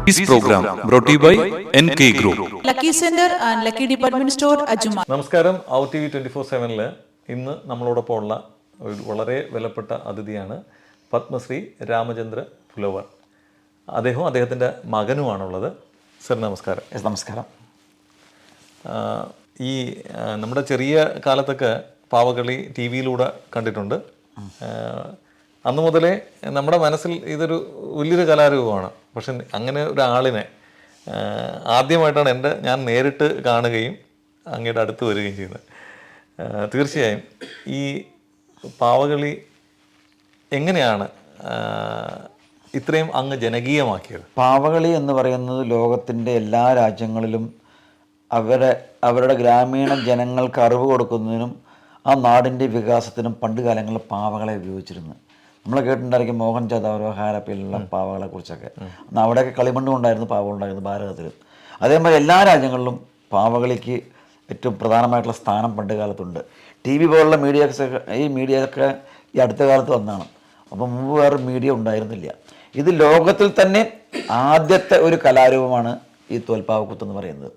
This program brought to you by NK Group. Lucky Center and Lucky Department Store, Ajuma. നമസ്കാരം. OUT TV 24/7 ഇന്ന് നമ്മളോടൊപ്പം ഉള്ള ഒരു വളരെ വിലപ്പെട്ട അതിഥിയാണ് പത്മശ്രീ രാമചന്ദ്ര പുലവർ. അദ്ദേഹത്തിൻ്റെ മകനുമാണുള്ളത്. സർ നമസ്കാരം. നമസ്കാരം. ഈ നമ്മുടെ ചെറിയ കാലത്തൊക്കെ പാവകളി ടി വിയിലൂടെ കണ്ടിട്ടുണ്ട്. അന്നു മുതലേ നമ്മുടെ മനസ്സിൽ ഇതൊരു വലിയൊരു കലാരൂപമാണ്. പക്ഷെ അങ്ങനെ ഒരാളിനെ ആദ്യമായിട്ടാണ് ഞാൻ നേരിട്ട് കാണുകയും അങ്ങയുടെ അടുത്ത് വരികയും ചെയ്യുന്നത്. തീർച്ചയായും ഈ പാവകളി എങ്ങനെയാണ് ഇത്രയും അങ്ങ് ജനകീയമാക്കിയത്? പാവകളി എന്ന് പറയുന്നത് ലോകത്തിൻ്റെ എല്ലാ രാജ്യങ്ങളിലും അവരുടെ ഗ്രാമീണ ജനങ്ങൾക്ക് അറിവ് കൊടുക്കുന്നതിനും ആ നാടിൻ്റെ വികാസത്തിനും പണ്ട് കാലങ്ങളിൽ പാവകളെ ഉപയോഗിച്ചിരുന്നു. നമ്മൾ കേട്ടിട്ടുണ്ടായിരിക്കും മോഹൻജാദാരോ ഹാരപ്പയിലുള്ള പാവകളെ കുറിച്ചൊക്കെ. എന്നാൽ അവിടെയൊക്കെ കളിമണ്ണും ഉണ്ടായിരുന്നു, പാവം ഉണ്ടായിരുന്നു ഭാരതത്തിൽ. അതേപോലെ എല്ലാ രാജ്യങ്ങളിലും പാവകളിക്ക് ഏറ്റവും പ്രധാനമായിട്ടുള്ള സ്ഥാനം പണ്ട് കാലത്തുണ്ട്. ടി വി പോലുള്ള മീഡിയയൊക്കെ ഈ അടുത്ത കാലത്ത് വന്നതാണ്. അപ്പം മുമ്പ് വേറെ മീഡിയ ഉണ്ടായിരുന്നില്ല. ഇത് ലോകത്തിൽ തന്നെ ആദ്യത്തെ ഒരു കലാരൂപമാണ് ഈ തോൽപ്പാവക്കൂത്ത് എന്ന് പറയുന്നത്.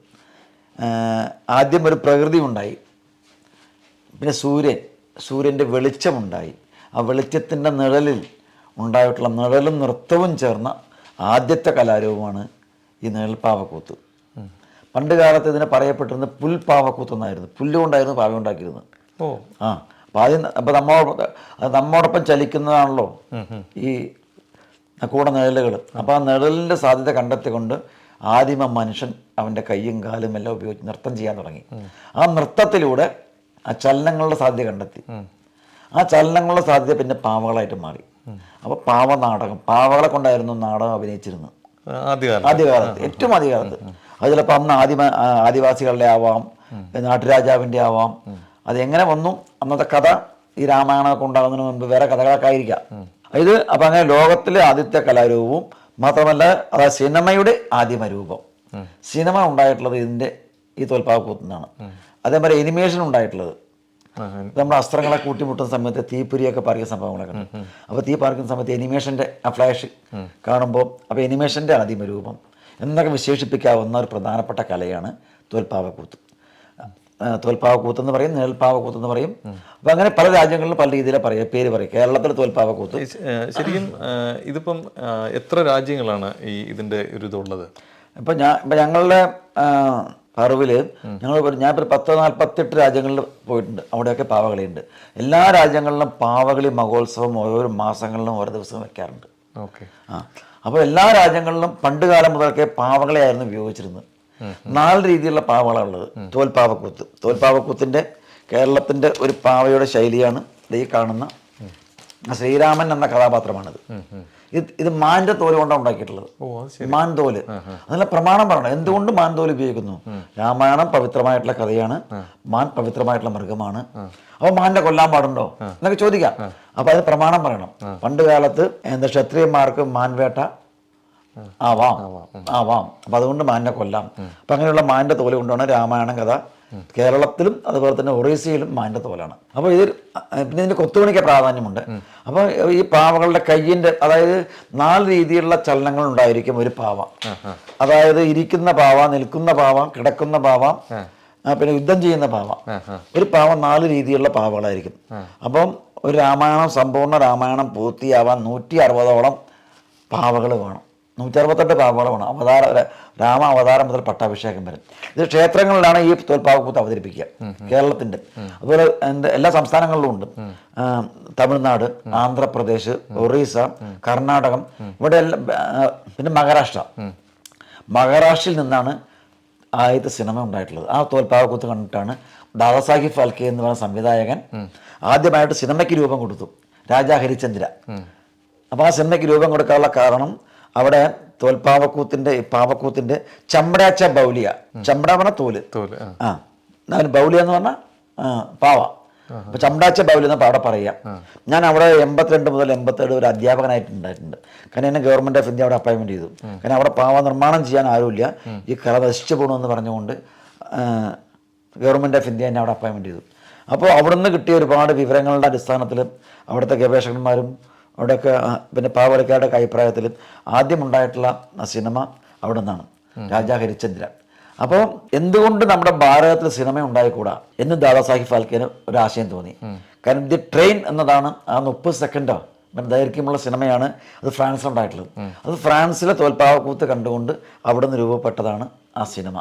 ആദ്യം ഒരു പ്രകൃതി ഉണ്ടായി, പിന്നെ സൂര്യൻ്റെ വെളിച്ചമുണ്ടായി. ആ വെളിച്ചത്തിൻ്റെ നിഴലിൽ ഉണ്ടായിട്ടുള്ള നിഴലും നൃത്തവും ചേർന്ന ആദ്യത്തെ കലാരൂപമാണ് ഈ നിഴൽപ്പാവക്കൂത്ത്. പണ്ട് കാലത്ത് ഇതിനെ പറയപ്പെട്ടിരുന്നത് പുൽപ്പാവക്കൂത്ത് എന്നായിരുന്നു. പുല്ലുകൊണ്ടായിരുന്നു പാവ ഉണ്ടാക്കിയിരുന്നത്. അപ്പോൾ നമ്മോടൊപ്പം ചലിക്കുന്നതാണല്ലോ ഈ കൂടെ നിഴലുകൾ. അപ്പോൾ ആ നിഴലിൻ്റെ സാധ്യത കണ്ടെത്തിക്കൊണ്ട് ആദിമ മനുഷ്യൻ അവൻ്റെ കയ്യും കാലും എല്ലാം ഉപയോഗിച്ച് നൃത്തം ചെയ്യാൻ തുടങ്ങി. ആ നൃത്തത്തിലൂടെ ആ ചലനങ്ങളുടെ സാധ്യത കണ്ടെത്തി. ആ ചലനങ്ങളുടെ സാധ്യത പിന്നെ പാവകളായിട്ട് മാറി. അപ്പോൾ പാവനാടകം, പാവകളെ കൊണ്ടായിരുന്നു നാടകം അഭിനയിച്ചിരുന്നത് ആദ്യകാലത്ത്, ഏറ്റവും ആദ്യകാലത്ത്. അത് ചിലപ്പോൾ അന്ന് ആദിവാസികളുടെ ആവാം, നാട്ടുരാജാവിൻ്റെ ആവാം. അതെങ്ങനെ വന്നു അന്നത്തെ കഥ ഈ രാമായണമൊക്കെ ഉണ്ടാകുന്നതിന് മുൻപ് വേറെ കഥകളൊക്കെ ആയിരിക്കാം. ഇത് അപ്പം അങ്ങനെ ലോകത്തിലെ ആദ്യത്തെ കലാരൂപവും മാത്രമല്ല അതായത് സിനിമയുടെ ആദിമ രൂപം. സിനിമ ഉണ്ടായിട്ടുള്ളത് ഈ തോൽപ്പാവക്കൂത്തുനിന്നാണ്. അതേപോലെ എനിമേഷൻ ഉണ്ടായിട്ടുള്ളത് നമ്മുടെ അസ്ത്രങ്ങളെ കൂട്ടിമുട്ടുന്ന സമയത്ത് തീപ്പൊരിയൊക്കെ പാറിയ സംഭവങ്ങളൊക്കെ ഉണ്ട്. അപ്പോൾ തീ പാറിക്കുന്ന സമയത്ത് എനിമേഷൻ്റെ ആ ഫ്ലാഷ് കാണുമ്പോൾ അപ്പോൾ എനിമേഷൻ്റെ ആദിമ രൂപം എന്നൊക്കെ വിശേഷിപ്പിക്കാവുന്ന ഒരു പ്രധാനപ്പെട്ട കലയാണ് തോൽപ്പാവക്കൂത്ത്. തോൽപ്പാവക്കൂത്ത് എന്ന് പറയും, നിഴൽപ്പാവക്കൂത്ത് എന്ന് പറയും. അപ്പം അങ്ങനെ പല രാജ്യങ്ങളിലും പല രീതിയിലെ പേര് പറയും. കേരളത്തിൽ തോൽപ്പാവക്കൂത്ത്. ശരിക്കും ഇതിപ്പം എത്ര രാജ്യങ്ങളാണ് ഇതിൻ്റെ ഒരു ഇതുള്ളത്? ഇപ്പം ഞങ്ങളുടെ അറിവിൽ ഞാനിപ്പോൾ 10-48 രാജ്യങ്ങളിൽ പോയിട്ടുണ്ട്. അവിടെയൊക്കെ പാവകളിയുണ്ട്. എല്ലാ രാജ്യങ്ങളിലും പാവകളി മഹോത്സവം ഓരോ മാസങ്ങളിലും ഓരോ ദിവസവും വെക്കാറുണ്ട്. അപ്പോൾ എല്ലാ രാജ്യങ്ങളിലും പണ്ട് കാലം മുതലൊക്കെ പാവകളെയായിരുന്നു ഉപയോഗിച്ചിരുന്നത്. 4 രീതിയിലുള്ള പാവകളുള്ളത്. തോൽപ്പാവക്കൂത്തിൻ്റെ കേരളത്തിൻ്റെ ഒരു പാവയുടെ ശൈലിയാണ് ഈ കാണുന്ന ശ്രീരാമൻ എന്ന കഥാപാത്രമാണിത്. ഇത് മാൻ്റെ തോല് കൊണ്ടാണ് ഉണ്ടാക്കിയിട്ടുള്ളത്. മാൻതോല്. അതിനുള്ള പ്രമാണം പറയണം. എന്തുകൊണ്ട് മാൻതോല് ഉപയോഗിക്കുന്നു? രാമായണം പവിത്രമായിട്ടുള്ള കഥയാണ്, മാൻ പവിത്രമായിട്ടുള്ള മൃഗമാണ്. അപ്പോൾ മാനിനെ കൊല്ലാൻ പാടുണ്ടോ എന്നൊക്കെ ചോദിക്കാം. അപ്പോൾ അതിന് പ്രമാണം പറയണം. പണ്ട് കാലത്ത് ക്ഷത്രിയന്മാർക്ക് മാൻവേട്ട ആവാം. അപ്പം അതുകൊണ്ട് മാനിനെ കൊല്ലാം. അപ്പം അങ്ങനെയുള്ള മാൻ്റെ തോല് കൊണ്ടാണ് രാമായണം കഥ. കേരളത്തിലും അതുപോലെ തന്നെ ഒറീസയിലും മാൻ്റെ തോലാണ്. അപ്പോൾ പിന്നെ ഇതിൻ്റെ കൊത്തുപണിക്ക് പ്രാധാന്യമുണ്ട്. അപ്പോൾ ഈ പാവകളുടെ കയ്യിൻ്റെ അതായത് 4 രീതിയിലുള്ള ചലനങ്ങൾ ഉണ്ടായിരിക്കും ഒരു പാവ. അതായത് ഇരിക്കുന്ന പാവ, നിൽക്കുന്ന പാവ, കിടക്കുന്ന പാവ, പിന്നെ യുദ്ധം ചെയ്യുന്ന പാവ. ഒരു പാവ 4 രീതിയിലുള്ള പാവകളായിരിക്കും. അപ്പം ഒരു രാമായണം സമ്പൂർണ്ണ രാമായണം പൂർത്തിയാവാൻ 160ഓളം പാവകൾ വേണം. 168 പാവകൾ വേണം. രാമ അവതാരം മുതൽ പട്ടാഭിഷേകം വരെ. ഇത് ക്ഷേത്രങ്ങളിലാണ് ഈ തോൽപ്പാവക്കൂത്ത് അവതരിപ്പിക്കുക. കേരളത്തിൻ്റെ അതുപോലെ എല്ലാ സംസ്ഥാനങ്ങളിലും ഉണ്ട്. തമിഴ്നാട്, ആന്ധ്രാപ്രദേശ്, ഒറീസ, കർണാടകം, ഇവിടെ പിന്നെ മഹാരാഷ്ട്രയിൽ നിന്നാണ് ആദ്യത്തെ സിനിമ ഉണ്ടായിട്ടുള്ളത്. ആ തോൽപ്പാവക്കൂത്ത് കണ്ടിട്ടാണ് ദാദാസാഹിബ് ഫാൽക്കെ എന്ന് പറയുന്ന സംവിധായകൻ ആദ്യമായിട്ട് സിനിമയ്ക്ക് രൂപം കൊടുത്തു, രാജാ ഹരിചന്ദ്ര. അപ്പോൾ ആ സിനിമയ്ക്ക് രൂപം കൊടുക്കാനുള്ള കാരണം അവിടെ പാവക്കൂത്തിൻ്റെ ചമ്പടാച്ച ബൗലിയ, ചമ്പട പറഞ്ഞ തോല്, ബൗലിയ എന്ന് പറഞ്ഞാൽ പാവ. അപ്പോൾ ചമ്പടാച്ച ബൗലി എന്ന് അവിടെ പറയാം. ഞാൻ അവിടെ 82 മുതൽ 87 ഒരു അധ്യാപകനായിട്ടുണ്ടായിട്ടുണ്ട്. കാരണം എന്നെ ഗവൺമെൻറ് ഓഫ് ഇന്ത്യ അവിടെ അപ്പോയിൻമെൻറ്റ് ചെയ്തു. കാരണം അവിടെ പാവ നിർമ്മാണം ചെയ്യാൻ ആരുമില്ല, ഈ കല നശിച്ചു പോകണമെന്ന് പറഞ്ഞുകൊണ്ട് ഗവൺമെൻറ് ഓഫ് ഇന്ത്യ എന്നെ അവിടെ അപ്പോയിൻമെൻറ്റ് ചെയ്തു. അപ്പോൾ അവിടെ നിന്ന് കിട്ടിയ ഒരുപാട് വിവരങ്ങളുടെ അടിസ്ഥാനത്തിൽ അവിടുത്തെ ഗവേഷകന്മാരും അവിടെയൊക്കെ പിന്നെ പാവകളിക്കാരുടെ അഭിപ്രായത്തിൽ ആദ്യമുണ്ടായിട്ടുള്ള സിനിമ അവിടെ നിന്നാണ്, രാജാ ഹരിശ്ചന്ദ്ര. അപ്പോൾ എന്തുകൊണ്ട് നമ്മുടെ ഭാരതത്തിൽ സിനിമ ഉണ്ടായിക്കൂടാ എന്ന് ദാദാസാഹിബ് ഫാൽക്കെന് ഒരു ആശയം തോന്നി. കാരണം ദി ട്രെയിൻ എന്നതാണ് ആ 30 സെക്കൻഡോ ദൈർഘ്യമുള്ള സിനിമയാണ് അത് ഫ്രാൻസിലുണ്ടായിട്ടുള്ളത്. അത് ഫ്രാൻസിലെ തോൽപ്പാവക്കൂത്ത് കണ്ടുകൊണ്ട് അവിടെ നിന്ന് രൂപപ്പെട്ടതാണ് ആ സിനിമ.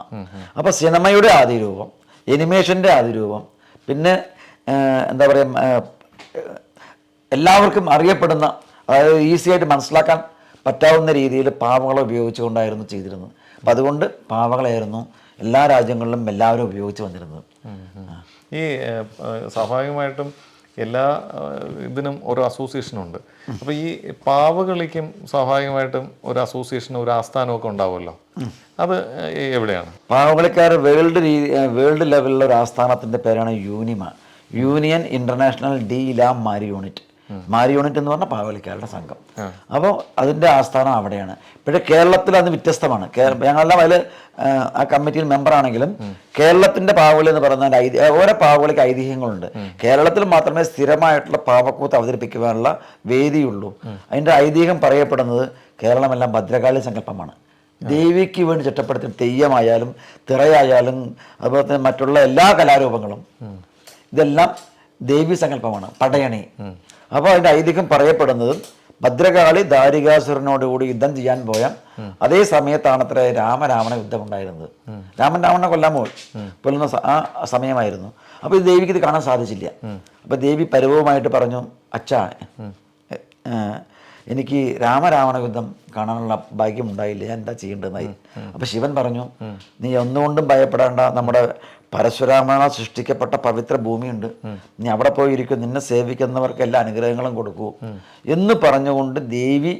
അപ്പോൾ സിനിമയുടെ ആദ്യ രൂപം, എനിമേഷൻ്റെ ആദ്യ രൂപം, പിന്നെ എന്താ പറയുക, എല്ലാവർക്കും അറിയപ്പെടുന്ന, അതായത് ഈസി ആയിട്ട് മനസ്സിലാക്കാൻ പറ്റാവുന്ന രീതിയിൽ പാവകളെ ഉപയോഗിച്ചുകൊണ്ടായിരുന്നു ചെയ്തിരുന്നത്. അപ്പം അതുകൊണ്ട് പാവകളായിരുന്നു എല്ലാ രാജ്യങ്ങളിലും എല്ലാവരും ഉപയോഗിച്ച് വന്നിരുന്നത്. ഈ സ്വാഭാവികമായിട്ടും എല്ലാ ഇതിനും ഒരു അസോസിയേഷനുണ്ട്. അപ്പോൾ ഈ പാവകളിക്കും സ്വാഭാവികമായിട്ടും ഒരു അസോസിയേഷനും ഒരു ആസ്ഥാനമൊക്കെ ഉണ്ടാവുമല്ലോ, അത് എവിടെയാണ്? പാവകളിക്കാർ വേൾഡ് ലെവലിലുള്ള ഒരു ആസ്ഥാനത്തിൻ്റെ പേരാണ് യൂനിമ, യൂണിയൻ ഇൻ്റർനാഷണൽ ഡി ലാ മാരി യൂണിറ്റ്. മാരി യൂണിറ്റ് എന്ന് പറഞ്ഞാൽ പാവകളിക്കാരുടെ സംഘം. അപ്പോൾ അതിൻ്റെ ആസ്ഥാനം അവിടെയാണ്. പക്ഷേ കേരളത്തിൽ അത് വ്യത്യസ്തമാണ്. ഞങ്ങളെല്ലാം അതിൽ ആ കമ്മിറ്റിയിൽ മെമ്പറാണെങ്കിലും കേരളത്തിൻ്റെ പാവകളി എന്ന് പറഞ്ഞാൽ ഓരോ പാവകളിക്ക് ഐതിഹ്യങ്ങളുണ്ട്. കേരളത്തിൽ മാത്രമേ സ്ഥിരമായിട്ടുള്ള പാവക്കൂത്ത് അവതരിപ്പിക്കുവാനുള്ള വേദിയുള്ളൂ. അതിൻ്റെ ഐതിഹ്യം പറയപ്പെടുന്നത് കേരളമെല്ലാം ഭദ്രകാളി സങ്കല്പമാണ്. ദേവിക്ക് വേണ്ടി ചിട്ടപ്പെടുത്തിയ തെയ്യമായാലും തിറയായാലും അതുപോലെ തന്നെ മറ്റുള്ള എല്ലാ കലാരൂപങ്ങളും ഇതെല്ലാം ദേവി സങ്കല്പമാണ്, പടയണി. അപ്പോൾ അതിൻ്റെ ഐതിഹ്യം പറയപ്പെടുന്നത് ഭദ്രകാളി ദാരികാസുരനോടുകൂടി യുദ്ധം ചെയ്യാൻ പോയ അതേ സമയത്താണത്ര രാമരാവണ യുദ്ധം ഉണ്ടായിരുന്നത്. രാവണനെ കൊല്ലാൻ കൊല്ലുന്ന ആ സമയമായിരുന്നു. അപ്പോൾ ഈ ദേവിക്ക് ഇത് കാണാൻ സാധിച്ചില്ല. അപ്പോൾ ദേവി പരുവമായിട്ട് പറഞ്ഞു, അച്ഛാ എനിക്ക് രാമരാവണ യുദ്ധം കാണാനുള്ള ഭാഗ്യം ഉണ്ടായില്ല, ഞാൻ എന്താ ചെയ്യേണ്ടതെന്നായി. അപ്പോൾ ശിവൻ പറഞ്ഞു, നീ ഒന്നുകൊണ്ടും ഭയപ്പെടേണ്ട, നമ്മുടെ പരശുരാമനാൽ സൃഷ്ടിക്കപ്പെട്ട പവിത്ര ഭൂമിയുണ്ട്, നീ അവിടെ പോയിരിക്കും, നിന്നെ സേവിക്കുന്നവർക്ക് എല്ലാ അനുഗ്രഹങ്ങളും കൊടുക്കൂ എന്ന് പറഞ്ഞുകൊണ്ട് ദേവി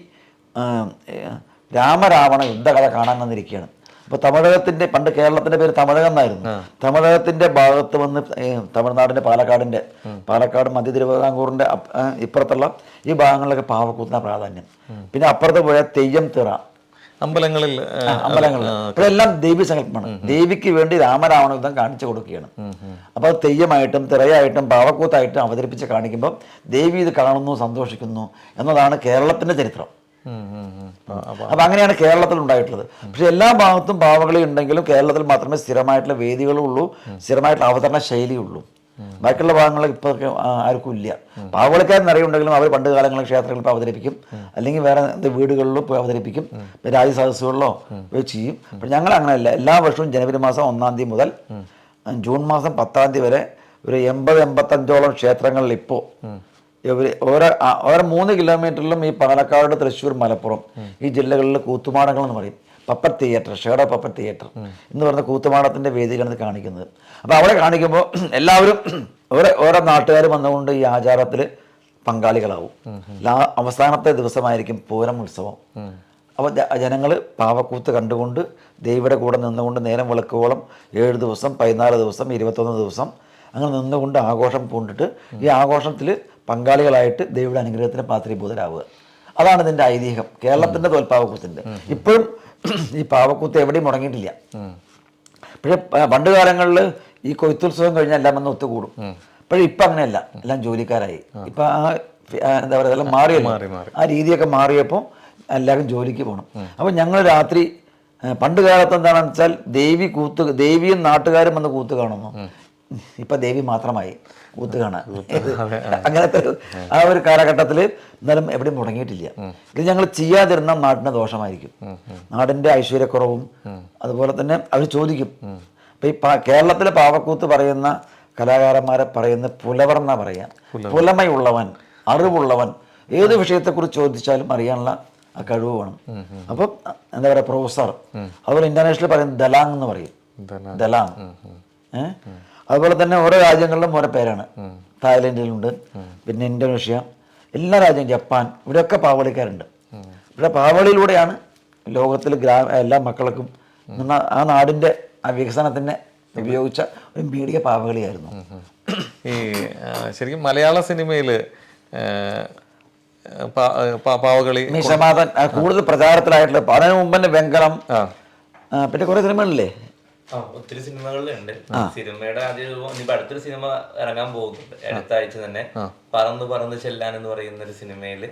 രാമരാവണ യുദ്ധകഥ കാണാൻ വന്നിരിക്കുകയാണ്. അപ്പോൾ തമിഴകത്തിൻ്റെ, പണ്ട് കേരളത്തിൻ്റെ പേര് തമിഴകം എന്നായിരുന്നു, തമിഴകത്തിൻ്റെ ഭാഗത്ത് വന്ന് തമിഴ്നാടിൻ്റെ പാലക്കാട് മധ്യ തിരുവിതാംകൂറിൻ്റെ ഇപ്പുറത്തുള്ള ഈ ഭാഗങ്ങളിലൊക്കെ പാവക്കൂത്തിനാണ് പ്രാധാന്യം. പിന്നെ അപ്പുറത്ത് പോയ തെയ്യം തിറ അമ്പലങ്ങളിൽ ഇതെല്ലാം ദേവി സങ്കല്പമാണ്. ദേവിക്ക് വേണ്ടി രാമരാവണ യുദ്ധം കാണിച്ചു കൊടുക്കുകയാണ്. അപ്പോൾ തെയ്യമായിട്ടും തിറയായിട്ടും പാവക്കൂത്തായിട്ടും അവതരിപ്പിച്ച് കാണിക്കുമ്പോൾ ദേവി ഇത് കാണുന്നു, സന്തോഷിക്കുന്നു എന്നതാണ് കേരളത്തിൻ്റെ ചരിത്രം. അപ്പം അങ്ങനെയാണ് കേരളത്തിൽ ഉണ്ടായിട്ടുള്ളത്. പക്ഷെ എല്ലാ ഭാഗത്തും പാവകളി ഉണ്ടെങ്കിലും കേരളത്തിൽ മാത്രമേ സ്ഥിരമായിട്ടുള്ള വേദികളും ഉള്ളൂ, സ്ഥിരമായിട്ടുള്ള അവതരണ ശൈലിയുള്ളൂ. ബാക്കിയുള്ള ഭാഗങ്ങളിൽ ഇപ്പോൾ ആർക്കും ഇല്ല. പാവകളിക്കാരൻ അറിയുണ്ടെങ്കിലും അവർ പണ്ട് കാലങ്ങളിൽ ക്ഷേത്രങ്ങളിൽ പോയി അവതരിപ്പിക്കും, അല്ലെങ്കിൽ വേറെ വീടുകളിലോ പോയി അവതരിപ്പിക്കും, രാജ്യസദസ്സുകളിലോ പോയി ചെയ്യും. പക്ഷെ ഞങ്ങൾ അങ്ങനെയല്ല. എല്ലാ വർഷവും ജനുവരി മാസം 1-ാം തീയതി മുതൽ ജൂൺ മാസം 10-ാം തീയതി വരെ ഒരു 80-85ഓളം ക്ഷേത്രങ്ങളിൽ ഇപ്പോൾ ഓരോ 3 കിലോമീറ്ററിലും ഈ പാലക്കാട്, തൃശ്ശൂർ, മലപ്പുറം ഈ ജില്ലകളിൽ കൂത്തുമാടങ്ങൾ എന്ന് പറയും, puppet theatre, shadow puppet theatre എന്ന് പറഞ്ഞ കൂത്തുമാടത്തിൻ്റെ വേദിയിലാണ് കാണിക്കുന്നത്. അപ്പോൾ അവിടെ കാണിക്കുമ്പോൾ എല്ലാവരും ഓരോ നാട്ടുകാർ വന്നുകൊണ്ട് ഈ ആചാരത്തിൽ പങ്കാളികളാവും. അവസാനത്തെ ദിവസമായിരിക്കും പൂരം ഉത്സവം. അപ്പോൾ ജനങ്ങൾ പാവക്കൂത്ത് കണ്ടുകൊണ്ട് ദേവിയുടെ കൂടെ നിന്നുകൊണ്ട് നേരം വെളുക്കുവോളം 7 ദിവസം, 14 ദിവസം, 21 ദിവസം അങ്ങനെ നിന്നുകൊണ്ട് ആഘോഷം പൂണ്ടിട്ട് ഈ ആഘോഷത്തിൽ പങ്കാളികളായിട്ട് ദേവിയുടെ അനുഗ്രഹത്തിന് പാത്രീഭൂതരാവുക. അതാണ് ഇതിൻ്റെ ഐതിഹ്യം, കേരളത്തിൻ്റെ തോൽപ്പാവക്കൂത്തിൻ്റെ. ഇപ്പോഴും ഈ പാവക്കൂത്ത് എവിടെയും മുടങ്ങിയിട്ടില്ല. പക്ഷേ പണ്ട് കാലങ്ങളിൽ ഈ കൊയ്ത്തുത്സവം കഴിഞ്ഞാൽ എല്ലാം വന്ന് ഒത്തുകൂടും. പക്ഷേ ഇപ്പം അങ്ങനെയല്ല, എല്ലാം ജോലിക്കാരായി. ഇപ്പം എന്താ പറയുക, എല്ലാം മാറിയല്ലോ. ആ രീതിയൊക്കെ മാറിയപ്പോൾ എല്ലാവരും ജോലിക്ക് പോകണം. അപ്പം ഞങ്ങൾ രാത്രി, പണ്ട് കാലത്ത് എന്താണെന്ന് വെച്ചാൽ ദേവിയും നാട്ടുകാരും വന്ന് കൂത്ത് കാണുന്നു. ഇപ്പം ദേവി മാത്രമായി കൂത്ത് കാണാൻ. അങ്ങനത്തെ ആ ഒരു കാലഘട്ടത്തിൽ എന്നാലും എവിടെയും മുടങ്ങിയിട്ടില്ല. ഇത് ഞങ്ങൾ ചെയ്യാതിരുന്ന നാടിന് ദോഷമായിരിക്കും, നാടിൻ്റെ ഐശ്വര്യക്കുറവും. അതുപോലെ തന്നെ അവർ ചോദിക്കും. അപ്പം ഈ കേരളത്തിലെ പാവക്കൂത്ത് പറയുന്ന കലാകാരന്മാരെ പറയുന്ന പുലവർ എന്നാ പറയാം. പുലമയുള്ളവൻ, അറിവുള്ളവൻ, ഏത് വിഷയത്തെക്കുറിച്ച് ചോദിച്ചാലും അറിയാനുള്ള ആ കഴിവ് വേണം. അപ്പം എന്താ പറയുക, പ്രൊഫസർ. അതുപോലെ ഇന്റർനാഷണൽ പറയുന്നത് ദലാങ് എന്ന് പറയും, ദലാങ്. അതുപോലെ തന്നെ ഓരോ രാജ്യങ്ങളിലും ഓരോ പേരാണ്. തായ്ലൻഡിലുണ്ട്, പിന്നെ ഇന്തോനേഷ്യ, എല്ലാ രാജ്യവും, ജപ്പാൻ, ഇവിടെയൊക്കെ പാവളിക്കാരുണ്ട്. ഇവിടെ പാവളിയിലൂടെയാണ് ലോകത്തിൽ എല്ലാ മക്കൾക്കും ആ നാടിൻ്റെ ആ വികസനത്തിനെ ഉപയോഗിച്ച ഒരു മീഡിയ പാവകളിയായിരുന്നു. ഈ ശരിക്കും മലയാള സിനിമയിൽ പാവകളി മിശമാധൻ കൂടുതൽ പ്രചാരത്തിലായിട്ടുള്ള, അതിനു മുമ്പ് തന്നെ വെങ്കലം, പിന്നെ കുറേ സിനിമകളില്ലേ, ഒത്തിരി സിനിമകളിലുണ്ട്. സിനിമയുടെ ആദ്യ രൂപം ഇനിയിപ്പോ അടുത്തൊരു സിനിമ ഇറങ്ങാൻ പോകുന്നുണ്ട് അടുത്ത ആഴ്ച തന്നെ. പറന്ന് പറന്ന് ചെല്ലാൻ എന്ന് പറയുന്ന ഒരു സിനിമയില്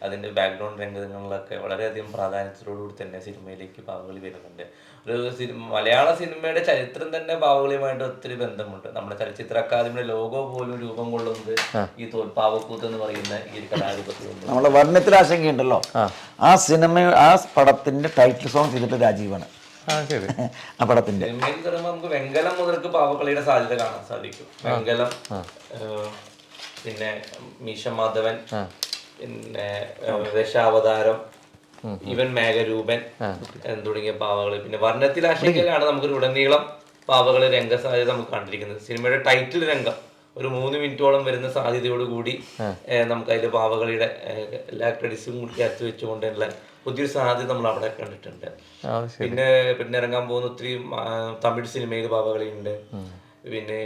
അതിന്റെ ബാക്ക്ഗ്രൗണ്ട് രംഗങ്ങളിലൊക്കെ വളരെയധികം പ്രാധാന്യത്തോടുകൂടി തന്നെ സിനിമയിലേക്ക് പാവകളി വരുന്നുണ്ട്. ഒരു മലയാള സിനിമയുടെ ചരിത്രം തന്നെ പാവകളിയുമായിട്ട് ഒത്തിരി ബന്ധമുണ്ട്. നമ്മുടെ ചലച്ചിത്ര അക്കാദമിയുടെ ലോഗോ പോലും രൂപം കൊള്ളുന്നത് ഈ തോൽപ്പാവക്കൂത്ത് എന്ന് പറയുന്ന ഈ ഒരു കലാരൂപത്തിലുണ്ട്. നമ്മളെ വർണ്ണത്തിൽ ആശങ്കയുണ്ടല്ലോ, ആ സിനിമ ആ പടത്തിന്റെ ടൈറ്റിൽ സോങ് ചെയ്തിട്ട് രാജീവാണ്. ആ പടത്തിന്റെ സിനിമയിൽ പറയുമ്പോൾ നമുക്ക് വെങ്കലം മുതൽക്ക് പാവക്കളിയുടെ സാധ്യത കാണാൻ സാധിക്കും. വെങ്കലം, പിന്നെ മീശ മാധവൻ, പിന്നെ ദശാവതാരം, ഈവൻ മേഘരൂപൻ തുടങ്ങിയ പാവകള്. പിന്നെ വർണ്ണത്തിൽ ആശങ്കയിലാണ് നമുക്കൊരു ഉടനീളം പാവകള് രംഗസാധ്യത നമുക്ക് കണ്ടിരിക്കുന്നത്. സിനിമയുടെ ടൈറ്റിൽ രംഗം ഒരു 3 മിനിറ്റോളം വരുന്ന സാധ്യതയോട് കൂടി നമുക്ക് അതിൽ പാവകളിയുടെ എല്ലാ ക്രെഡിറ്റ്സും കൂടി ചേർത്ത് വെച്ചുകൊണ്ടുള്ള പുതിയൊരു സാധ്യത നമ്മൾ അവിടെ കണ്ടിട്ടുണ്ട്. പിന്നെ ഇറങ്ങാൻ പോകുന്ന ഒത്തിരി തമിഴ് സിനിമയിൽ പാവകളിയുണ്ട്. പിന്നെ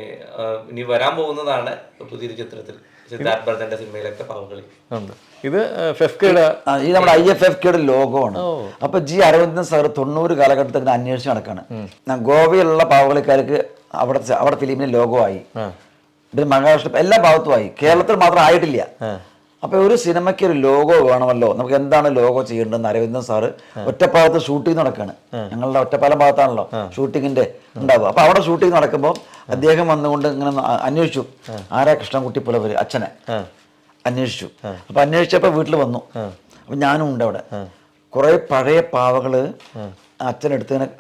ഇനി വരാൻ പോകുന്നതാണ് പുതിയൊരു ചിത്രത്തിൽ സിദ്ധാർത്ഥ് ഭരതന്റെ സിനിമയിലൊക്കെ പാവകളി. ഇത് ഈ നമ്മുടെ IFFKയുടെ ലോഗോ ആണ്. അപ്പൊ G. അരവിന്ദൻ സാർ 90 കാലഘട്ടത്തിൽ അന്വേഷിച്ച് നടക്കാണ്. ഗോവയിലുള്ള പാവകളിക്കാർക്ക് അവിടെ ഫിലിമിന് ലോഗോ ആയി, പിന്നെ മഹാരാഷ്ട്ര എല്ലാ ഭാഗത്തുമായി, കേരളത്തിൽ മാത്രം ആയിട്ടില്ല. അപ്പൊ ഒരു സിനിമയ്ക്ക് ഒരു ലോഗോ വേണമല്ലോ, നമുക്ക് എന്താണ് ലോഗോ ചെയ്യേണ്ടതെന്ന് അരവിന്ദൻ സാറ് ഒറ്റപ്പാലത്ത് ഷൂട്ടിംഗ് നടക്കാണ്. ഞങ്ങളുടെ ഒറ്റപ്പാലം ഭാഗത്താണല്ലോ ഷൂട്ടിങ്ങിന്റെ ഉണ്ടാവുക. അപ്പൊ അവിടെ ഷൂട്ടിംഗ് നടക്കുമ്പോൾ അദ്ദേഹം വന്നുകൊണ്ട് ഇങ്ങനെ അന്വേഷിച്ചു, ആരാ കൃഷ്ണൻകുട്ടി പുലവര്, അച്ഛനെ അന്വേഷിച്ചു. അപ്പൊ അന്വേഷിച്ചപ്പോ വീട്ടിൽ വന്നു. അപ്പൊ ഞാനും ഉണ്ട് അവിടെ. കുറെ പഴയ പാവകള്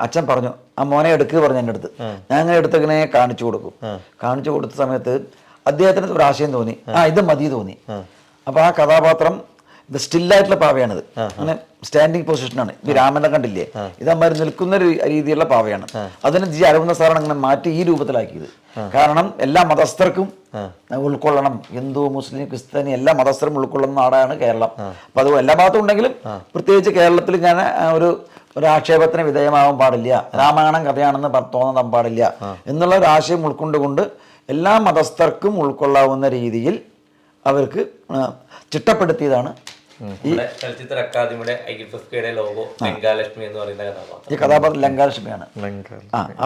അച്ഛൻ പറഞ്ഞു, ആ മോനെ എടുക്കുക പറഞ്ഞു എൻ്റെ അടുത്ത്. ഞാൻ അങ്ങനെ എടുത്തിങ്ങനെ കാണിച്ചു കൊടുക്കും. കാണിച്ചു കൊടുത്ത സമയത്ത് അദ്ദേഹത്തിന് ഒരു ആശയം തോന്നി, ഇത് മതി തോന്നി. അപ്പൊ ആ കഥാപാത്രം ഇത് സ്റ്റില്ലായിട്ടുള്ള പാവയാണിത്, അങ്ങനെ സ്റ്റാൻഡിങ് പൊസിഷനാണ്. ഇത് രാമനെ കണ്ടില്ലേ, ഇതമ്മ നിൽക്കുന്ന ഒരു രീതിയിലുള്ള പാവയാണ്. അതിന് G. അരവിന്ദൻ സാറാണ് അങ്ങനെ മാറ്റി ഈ രൂപത്തിലാക്കിയത്. കാരണം എല്ലാ മതസ്ഥർക്കും ഉൾക്കൊള്ളണം, ഹിന്ദു മുസ്ലിം ക്രിസ്ത്യാനി എല്ലാ മതസ്ഥരും ഉൾക്കൊള്ളുന്ന നാടാണ് കേരളം. അപ്പൊ അത് എല്ലാ ഭാഗത്തും ഉണ്ടെങ്കിലും പ്രത്യേകിച്ച് കേരളത്തിൽ ഞാൻ ഒരു ആക്ഷേപത്തിന് വിധേയമാവാൻ പാടില്ല, രാമായണം കഥയാണെന്ന് തോന്നാൻ പാടില്ല എന്നുള്ള ഒരു ആശയം ഉൾക്കൊണ്ടുകൊണ്ട് എല്ലാ മതസ്ഥർക്കും ഉൾക്കൊള്ളാവുന്ന രീതിയിൽ അവർക്ക് ചിട്ടപ്പെടുത്തിയതാണ് ഈ ചലച്ചിത്ര അക്കാദമിയുടെ IFFKയുടെ ലോഗോ ലങ്കാലക്ഷ്മി എന്ന് പറയുന്ന കഥാപാത്രം. ഈ കഥാപാത്രം ലങ്കാലക്ഷ്മിയാണ്.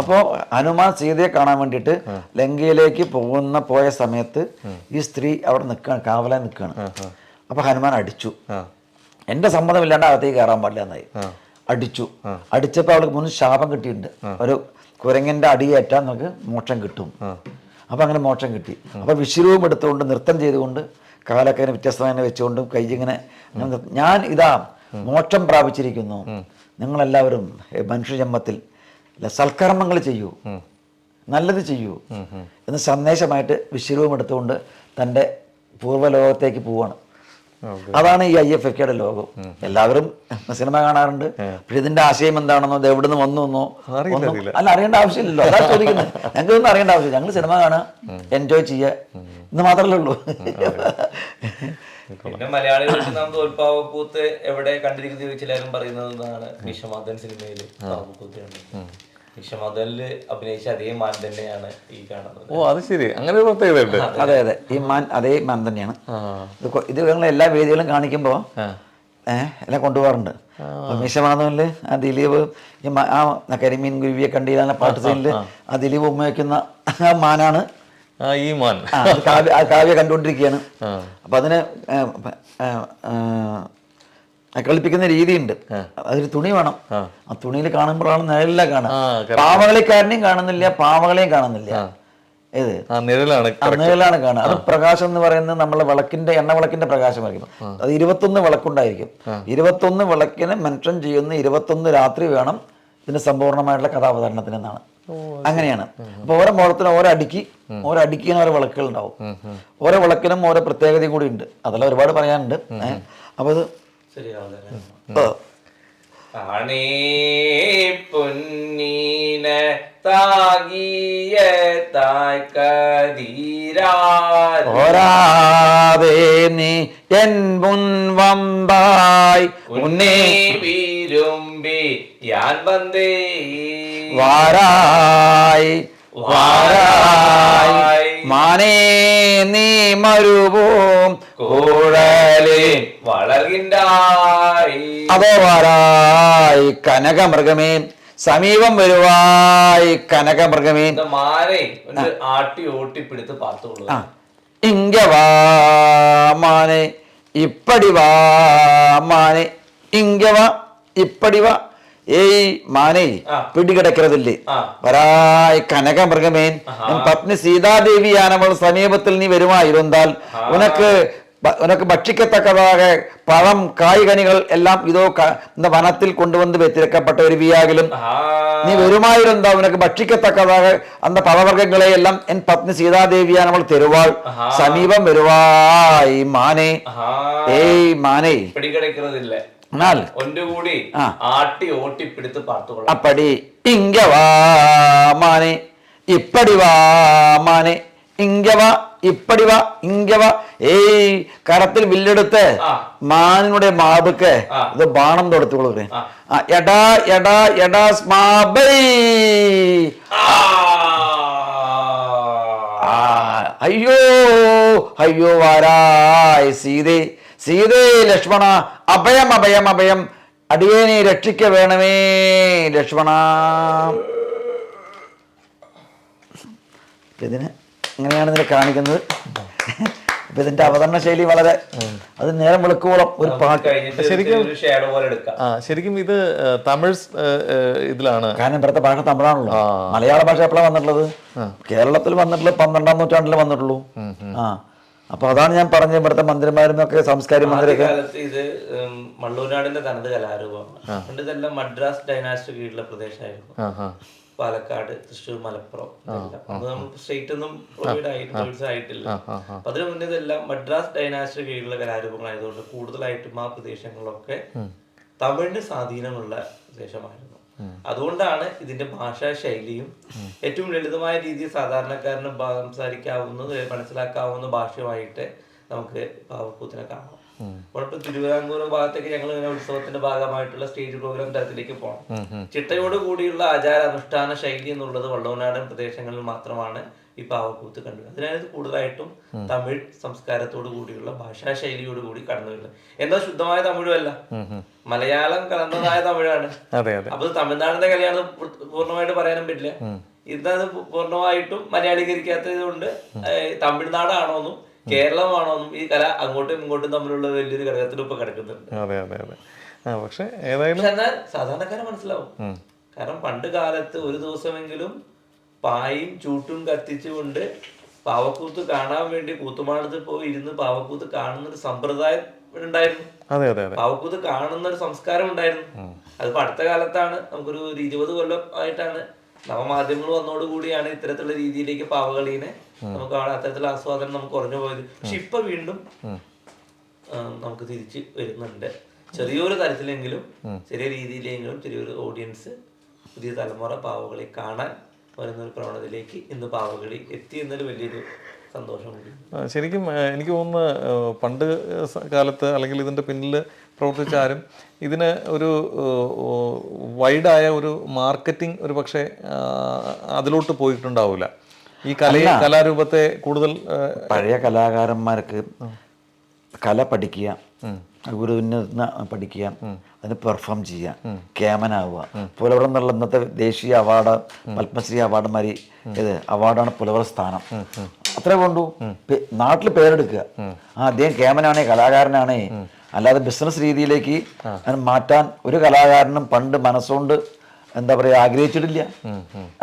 അപ്പോൾ ഹനുമാൻ സീതയെ കാണാൻ വേണ്ടിയിട്ട് ലങ്കയിലേക്ക് പോയ സമയത്ത് ഈ സ്ത്രീ അവിടെ നിൽക്കുകയാണ്, കാവലായി നിൽക്കുകയാണ്. അപ്പൊ ഹനുമാൻ അടിച്ചു. എന്റെ സമ്മതമില്ലാണ്ട് അകത്തേക്ക് കയറാൻ പാടില്ല എന്നായി. അടിച്ചപ്പോൾ അവൾക്ക് മുന്നിൽ ശാപം കിട്ടിയിട്ടുണ്ട്, ഒരു കുരങ്ങന്റെ അടിയേറ്റാൽ നമുക്ക് മോക്ഷം കിട്ടും. അപ്പൊ അങ്ങനെ മോക്ഷം കിട്ടി. അപ്പൊ വിശ്വരൂപം എടുത്തുകൊണ്ട് നൃത്തം ചെയ്തുകൊണ്ട് കാലൊക്കെ വ്യത്യസ്തമായി വെച്ചുകൊണ്ടും കൈയിങ്ങനെ, ഞാൻ ഇതാ മോക്ഷം പ്രാപിച്ചിരിക്കുന്നു, നിങ്ങളെല്ലാവരും മനുഷ്യജന്മത്തിൽ സൽക്കർമ്മങ്ങൾ ചെയ്യൂ, നല്ലത് ചെയ്യൂ എന്ന് സന്ദേശമായിട്ട് വിശ്വരൂപം എടുത്തുകൊണ്ട് തൻ്റെ പൂർവ്വലോകത്തേക്ക് പോവാണ്. അതാണ് ഈ IFFKയുടെ ലോകം. എല്ലാവരും സിനിമ കാണാറുണ്ട്, പക്ഷെ ഇതിന്റെ ആശയം എന്താണെന്നോ ഇത് എവിടെ നിന്ന് വന്നു എന്നോ അല്ല അറിയേണ്ട ആവശ്യമില്ലല്ലോ. അതാ ചോദിക്കുന്നത്. ഞങ്ങൾക്കൊന്നും അറിയേണ്ട ആവശ്യമില്ല. ഞങ്ങൾ സിനിമ കാണുക, എൻജോയ് ചെയ്യുക, ഇന്ന് മാത്രമല്ലേ ഉള്ളൂ. പിന്നെ മലയാളികൾക്ക് നാം തോൽപ്പാവക്കൂത്ത് എവിടെ കണ്ടിരിക്കുന്നത് ചോദിച്ചാലും പറയുന്നതാണ് വിശ്വനാഥൻ സിനിമയില് പാവക്കൂത്ത്. വിശ്വനാഥനില് അഭിനയിച്ച അതേ മാൻ തന്നെയാണ് ഈ കാണുന്നത്. ഓ അത് ശരി, അങ്ങനെ ഒരു പ്രത്യേകതയുണ്ട്. അതെ, ഈ മാൻ അതേ മാൻ തന്നെയാണ്. ഇത് ഞങ്ങൾ എല്ലാ വേദികളും കാണിക്കുമ്പോൾ എല്ലാം കൊണ്ടുപോകാറുണ്ട്. വിശ്വനാഥനില് ആ ദിലീപ് ആ കരിമീൻ ഗുരുവിയെ കണ്ടില്ല പാട്ട് സീനില് ആ ദിലീപ് ഉപയോഗിക്കുന്ന മാനാണ് ഈ മാൻ. കാവ്യ കണ്ടുകൊണ്ടിരിക്കുകയാണ്. അപ്പൊ അതിന് കളിപ്പിക്കുന്ന രീതിയുണ്ട്. അതൊരു തുണി വേണം. ആ തുണിയിൽ കാണുമ്പോഴാണ് നിഴലില കാണാം. പാവകളിക്കാരനെയും കാണുന്നില്ല, പാവകളെയും കാണുന്നില്ല. ഏത് നിഴലാണ് കാണുക. അത് പ്രകാശം എന്ന് പറയുന്നത് നമ്മളെ എണ്ണ വിളക്കിന്റെ പ്രകാശമായിരിക്കും. അത് 21 വിളക്കുണ്ടായിരിക്കും. 21 വിളക്കിനെ മെൻഷൻ ചെയ്യുന്ന 21 രാത്രി വേണം ഇതിന്റെ സമ്പൂർണ്ണമായിട്ടുള്ള കഥാവതരണത്തിന് എന്നാണ്. അങ്ങനെയാണ്. അപ്പൊ ഓരോ മുഖത്തിനും ഓരോ അടുക്കിന് ഓരോ വിളക്കുകൾ ഉണ്ടാവും. ഓരോ വിളക്കിനും ഓരോ പ്രത്യേകതയും കൂടി ഉണ്ട്. അതെല്ലാം ഒരുപാട് പറയാനുണ്ട്. അപ്പൊ അത് പൊന്നീന താകിയ ഓരാതെ നീ എൻ മുൻവമ്പായി ഉന്നേ വിരുമ്പി യാൻ വന്നേ വാരായി മാനേ നീ മരുപോം കൂഴലേ വളർകിണ്ടായി അതോ വാരായി കനകമൃഗമേ സമീപം വരുവായി കനകമൃഗമേ. இந்த மானை வந்து ஆட்டி ஓட்டி பிடித்து பார்த்து கொள்ளுங்க. ഇങ്ക വാ മാനെ ഇപ്പടി വാ മാനെ ഇങ്ക വാ ഇപ്പടി വാ. ഏയ് മാനെ പിടികിടக்கிறതില്ലേ വരായ് കനകമൃഗമേൻ എൻ പത്നി സീതാദേവിയാനവൾ സമീപത്തിൽ നീ വരുമായിരുന്നാൽ ഉനക്ക് ഭക്ഷിക്കത്തക്കതാക പഴം കായ്കനികൾ എല്ലാം ഇതോ വനത്തിൽ കൊണ്ടുവന്ന് വെച്ചിരിക്കപ്പെട്ട ഒരു വിയാകിലും നീ വരുമായിരുന്നാ ഉനക്ക് ഭക്ഷിക്കത്തക്കതാക അന്ന പഴവർഗ്ഗങ്ങളെ എല്ലാം എൻ പത്നി സീതാദേവിയാനവൾ തരുവാൾ സമീപം വരുവായി മാനെ. ഏയ് മാനെ പിടികിടக்கிறതില്ലേ ഒന്നുകൂടി ആട്ടി ഓട്ടി പിടിത്ത് പാർത്തുകൊള്ളാം. അപ്പടി ഇങ്ക വാ മാനെ ഇപ്പടി വാ മാനെ ഇങ്ക വാ ഇപ്പടി വാ ഇങ്ക വാ. ഏയ് കരത്തിൽ വില്ലെടുത്ത് മാനിനുടെ മാതുക്ക് ഇത് ബാണം തൊടുത്തുകൊള്ളു. എടാ എടാ എടാ സ്മാബൈ. അയ്യോ അയ്യോ വാരായ് സീതേ സീതേ ലക്ഷ്മണ അഭയം അഭയം അഭയം അടിയേനെ രക്ഷിക്ക വേണമേ ലക്ഷ്മണ. ഇതിന് ഇങ്ങനെയാണ് ഇതിനെ കാണിക്കുന്നത്. ഇപ്പൊ ഇതിന്റെ അവതരണ ശൈലി വളരെ അത് നേരം വെളുക്കോളം ഒരു പാട്ട്. ശരിക്കും ഇത് തമിഴ് ഇതിലാണ്, കാരണം ഇവിടുത്തെ ഭാഷ തമിഴാണല്ലോ. മലയാള ഭാഷ എപ്പോഴാണ് വന്നിട്ടുള്ളത്? കേരളത്തിൽ വന്നിട്ടുള്ളത് 12ാം നൂറ്റാണ്ടിൽ വന്നിട്ടുള്ളൂ. അപ്പൊ അതാണ് ഞാൻ പറഞ്ഞത്, ഇവിടുത്തെ മന്ത്രിമാരും ഒക്കെ സംസ്കാര മന്ത്രിയൊക്കെ ഇത് മള്ളൂർനാടിന്റെ തനത് കലാരൂപമാണ്. പണ്ട് ഇതെല്ലാം മദ്രാസ് ഡൈനാസ്റ്റി കീഴിലുള്ള പ്രദേശമായിരുന്നു. പാലക്കാട്, തൃശ്ശൂർ, മലപ്പുറം അത് നമ്മൾ സ്റ്റേറ്റ് ഒന്നും ആയിട്ടില്ല. അപ്പൊ അതിനു മുന്നേ ഇതെല്ലാം മദ്രാസ് ഡൈനാസ്റ്റി കീഴിലുള്ള കലാരൂപങ്ങളായതുകൊണ്ട് കൂടുതലായിട്ടും ആ പ്രദേശങ്ങളിലൊക്കെ തമിഴിന് സ്വാധീനമുള്ള പ്രദേശമായിരുന്നു. അതുകൊണ്ടാണ് ഇതിന്റെ ഭാഷാ ശൈലിയും ഏറ്റവും ലളിതമായ രീതിയിൽ സാധാരണക്കാരന് സംസാരിക്കാവുന്നത് മനസ്സിലാക്കാവുന്ന ഭാഷയുമായിട്ട് നമുക്ക് പാവക്കൂത്തിനെ കാണാം. ഇപ്പോൾ തിരുവിതാംകൂർ ഭാഗത്തേക്ക് ഞങ്ങൾ ഇങ്ങനെ ഉത്സവത്തിന്റെ ഭാഗമായിട്ടുള്ള സ്റ്റേജ് പ്രോഗ്രാം തരത്തിലേക്ക് പോകണം. ചിട്ടയോട് കൂടിയുള്ള ആചാര അനുഷ്ഠാന ശൈലി എന്നുള്ളത് വള്ളവനാടൻ പ്രദേശങ്ങളിൽ മാത്രമാണ് ഈ പാവക്കൂത്ത് കണ്ടത്. അതിനായത് കൂടുതലായിട്ടും തമിഴ് സംസ്കാരത്തോടു കൂടിയുള്ള ഭാഷാ ശൈലിയോട് കൂടി കടന്നു വരുന്നത്. എന്നാൽ ശുദ്ധമായ തമിഴുമല്ല, മലയാളം കലർന്നതായ തമിഴാണ്. അപ്പൊ തമിഴ്നാടിന്റെ കലയാണ് പൂർണ്ണമായിട്ട് പറയാനും പറ്റില്ല. ഇന്നത് പൂർണ്ണമായിട്ടും മലയാളീകരിക്കാത്തത് കൊണ്ട് തമിഴ്നാടാണോന്നും കേരളമാണോന്നും ഈ കല അങ്ങോട്ടും ഇങ്ങോട്ടും തമ്മിലുള്ള വലിയൊരു ഘടകത്തിലും ഇപ്പൊ കിടക്കുന്നുണ്ട്. പക്ഷെ എന്നാൽ സാധാരണക്കാരെ മനസ്സിലാവും. കാരണം പണ്ട് കാലത്ത് ഒരു ദിവസമെങ്കിലും പായും ചൂട്ടും കത്തിച്ചുകൊണ്ട് പാവക്കൂത്ത് കാണാൻ വേണ്ടി കൂത്തുമാടത്ത് പോയി ഇരുന്ന് പാവക്കൂത്ത് കാണുന്ന ഒരു സമ്പ്രദായം ഉണ്ടായിരുന്നു. പാവക്കൂത്ത് കാണുന്ന ഒരു സംസ്കാരം ഉണ്ടായിരുന്നു. അതിപ്പോ അടുത്ത കാലത്താണ്, നമുക്കൊരു 20 കൊല്ലം ആയിട്ടാണ് നവമാധ്യമങ്ങൾ വന്നോടുകൂടിയാണ് ഇത്തരത്തിലുള്ള രീതിയിലേക്ക് പാവകളീനെ നമുക്ക് അത്തരത്തിലുള്ള ആസ്വാദനം നമുക്ക് കുറഞ്ഞു പോയത്. പക്ഷെ ഇപ്പൊ വീണ്ടും നമുക്ക് തിരിച്ച് വരുന്നുണ്ട്. ചെറിയൊരു തരത്തിലെങ്കിലും ചെറിയ രീതിയിലെങ്കിലും ചെറിയൊരു ഓഡിയൻസ്, പുതിയ തലമുറ പാവകളി കാണാൻ വരുന്നൊരു പ്രവണതയിലേക്ക് ഇന്ന് പാവകളി എത്തി എന്നൊരു വലിയൊരു സന്തോഷം കൂടി. ശരിക്കും എനിക്ക് തോന്നുന്നു പണ്ട് കാലത്ത് അല്ലെങ്കിൽ ഇതിൻ്റെ പിന്നിൽ പ്രവർത്തിച്ച ആരും ഇതിന് ഒരു വൈഡായ ഒരു മാർക്കറ്റിംഗ് ഒരു പക്ഷേ അതിലോട്ട് പോയിട്ടുണ്ടാവില്ല. ഈ കലാരൂപത്തെ കൂടുതൽ പഴയ കലാകാരന്മാർക്ക് കല പഠിക്കുക, ഗുരുവിന് പഠിക്കുക, അതിന് പെർഫോം ചെയ്യുക, ക്യാമനാവുക. പുലവർ എന്നുള്ള ഇന്നത്തെ ദേശീയ അവാർഡ്, പത്മശ്രീ അവാർഡുമാരി ഇത് അവാർഡാണ് പുലവർ സ്ഥാനം. അത്രേ കൊണ്ടു നാട്ടിൽ പേരെടുക്കുക. അദ്ദേഹം ക്യാമനാണേ, കലാകാരനാണേ. അല്ലാതെ ബിസിനസ് രീതിയിലേക്ക് മാറ്റാൻ ഒരു കലാകാരനും പണ്ട് മനസ്സുകൊണ്ട് എന്താ പറയുക ആഗ്രഹിച്ചിട്ടില്ല,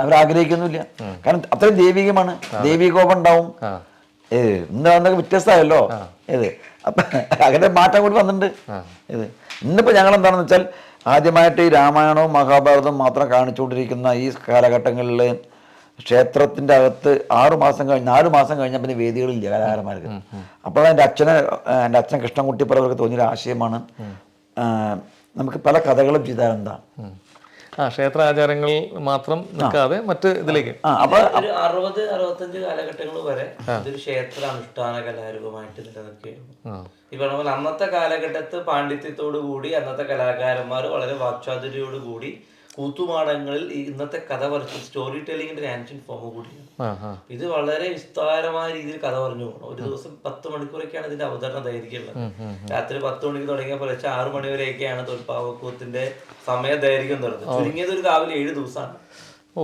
അവരാഗ്രഹിക്കുന്നില്ല. കാരണം അത്രയും ദൈവികമാണ്, ദൈവികോപം ഉണ്ടാവും. ഇന്ന് വന്നൊക്കെ വ്യത്യസ്തമായല്ലോ ഇത്. അപ്പൊ അങ്ങനെ മാറ്റം കൂടി വന്നിട്ടുണ്ട് ഇത്. ഇന്നിപ്പോ ഞങ്ങൾ എന്താണെന്ന് വെച്ചാൽ ആദ്യമായിട്ട് ഈ രാമായണവും മഹാഭാരതവും മാത്രം കാണിച്ചുകൊണ്ടിരിക്കുന്ന ഈ കാലഘട്ടങ്ങളിൽ ക്ഷേത്രത്തിന്റെ അകത്ത് 4 മാസം കഴിഞ്ഞപ്പോൾ വേദികളില്ല കലാകാരന്മാർക്ക്. അപ്പോൾ എൻ്റെ അച്ഛൻ കൃഷ്ണൻകുട്ടിപ്പുറവർക്ക് തോന്നിയൊരു ആശയമാണ്, നമുക്ക് പല കഥകളും ചെയ്താൽ എന്താ, ക്ഷേത്ര ആചാരങ്ങൾ മാത്രം നിൽക്കാതെ മറ്റ് ഇതിലേക്ക് അപ്പൊ 60-65 കാലഘട്ടങ്ങൾ വരെ ഇതൊരു ക്ഷേത്ര അനുഷ്ഠാന കലാരൂപമായിട്ട് നിലനിൽക്കുകയായിരുന്നു. ഈ പറഞ്ഞ പോലെ അന്നത്തെ കാലഘട്ടത്ത് പാണ്ഡിത്യത്തോടു കൂടി അന്നത്തെ കലാകാരന്മാർ വളരെ വാക്ചാതുര്യോട് കൂടി കൂത്തുമാടങ്ങളിൽ ഇന്നത്തെ കഥ പറച്ചിൽ സ്റ്റോറി ടെല്ലിങ്ങിന്റെ ഒരു ആൻഷ്യൻ ഫോം കൂടിയാണ്. ആ ആ ഇത് വളരെ വിസ്താരമായ രീതിയിൽ കഥ പറഞ്ഞു പോകണം. ഒരു ദിവസം 10 മണിക്കൂറൊക്കെയാണ് ഇതിന്റെ അവതരണ ദൈർഘ്യമുള്ളത്. രാത്രി 10 മണിക്ക് തുടങ്ങിയ പുലർച്ചെ 6 മണി വരെയൊക്കെയാണ് തോൽപ്പാവക്കൂത്തിന്റെ സമയ ദൈർഘ്യം തുടങ്ങുന്നത്. ചുരുങ്ങിയത് ഒരു കാവിലെ 7 ദിവസമാണ്. ഓ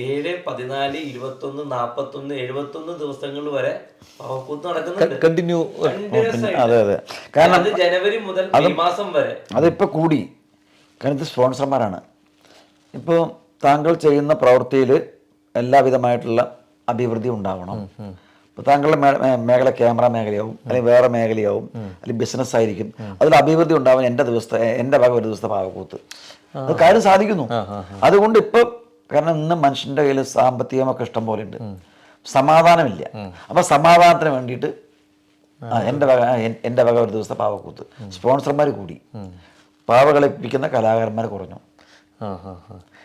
7, 14, 21, 41, 71 ദിവസങ്ങൾ വരെ പാവക്കൂത്ത് നടക്കുന്നുണ്ട്. കണ്ടിന്യൂ. Continuous ആയിട്ട്. അതെ അതെ. കാരണം അത് ജനുവരി മുതൽ മെയ് മാസം വരെ. അതിപ്പോൾ കൂടി. കാരണം ഇത് സ്പോൺസർമാരാണ്. ഇപ്പോൾ താങ്കൾ ചെയ്യുന്ന പ്രവൃത്തിയിൽ എല്ലാവിധമായിട്ടുള്ള അഭിവൃദ്ധി ഉണ്ടാവണം. ഇപ്പോൾ താങ്കളുടെ മേഖല ക്യാമറ മേഖലയാവും, അല്ലെങ്കിൽ വേറെ മേഖലയാവും, അല്ലെങ്കിൽ ബിസിനസ് ആയിരിക്കും. അതിൽ അഭിവൃദ്ധി ഉണ്ടാവാൻ എൻ്റെ വക ഒരു ദിവസത്തെ പാവക്കൂത്ത് അത് കാര്യം സാധിക്കുന്നു. അതുകൊണ്ട് ഇപ്പോൾ കാരണം ഇന്ന് മനുഷ്യൻ്റെ കയ്യിൽ സാമ്പത്തികമൊക്കെ ഇഷ്ടം പോലെ ഉണ്ട്, സമാധാനമില്ല. അപ്പോൾ സമാധാനത്തിന് വേണ്ടിയിട്ട് എൻ്റെ വക ഒരു ദിവസത്തെ പാവക്കൂത്ത്. സ്പോൺസർമാർ കൂടി, പാവ കളിപ്പിക്കുന്ന കലാകാരന്മാർ കുറഞ്ഞു.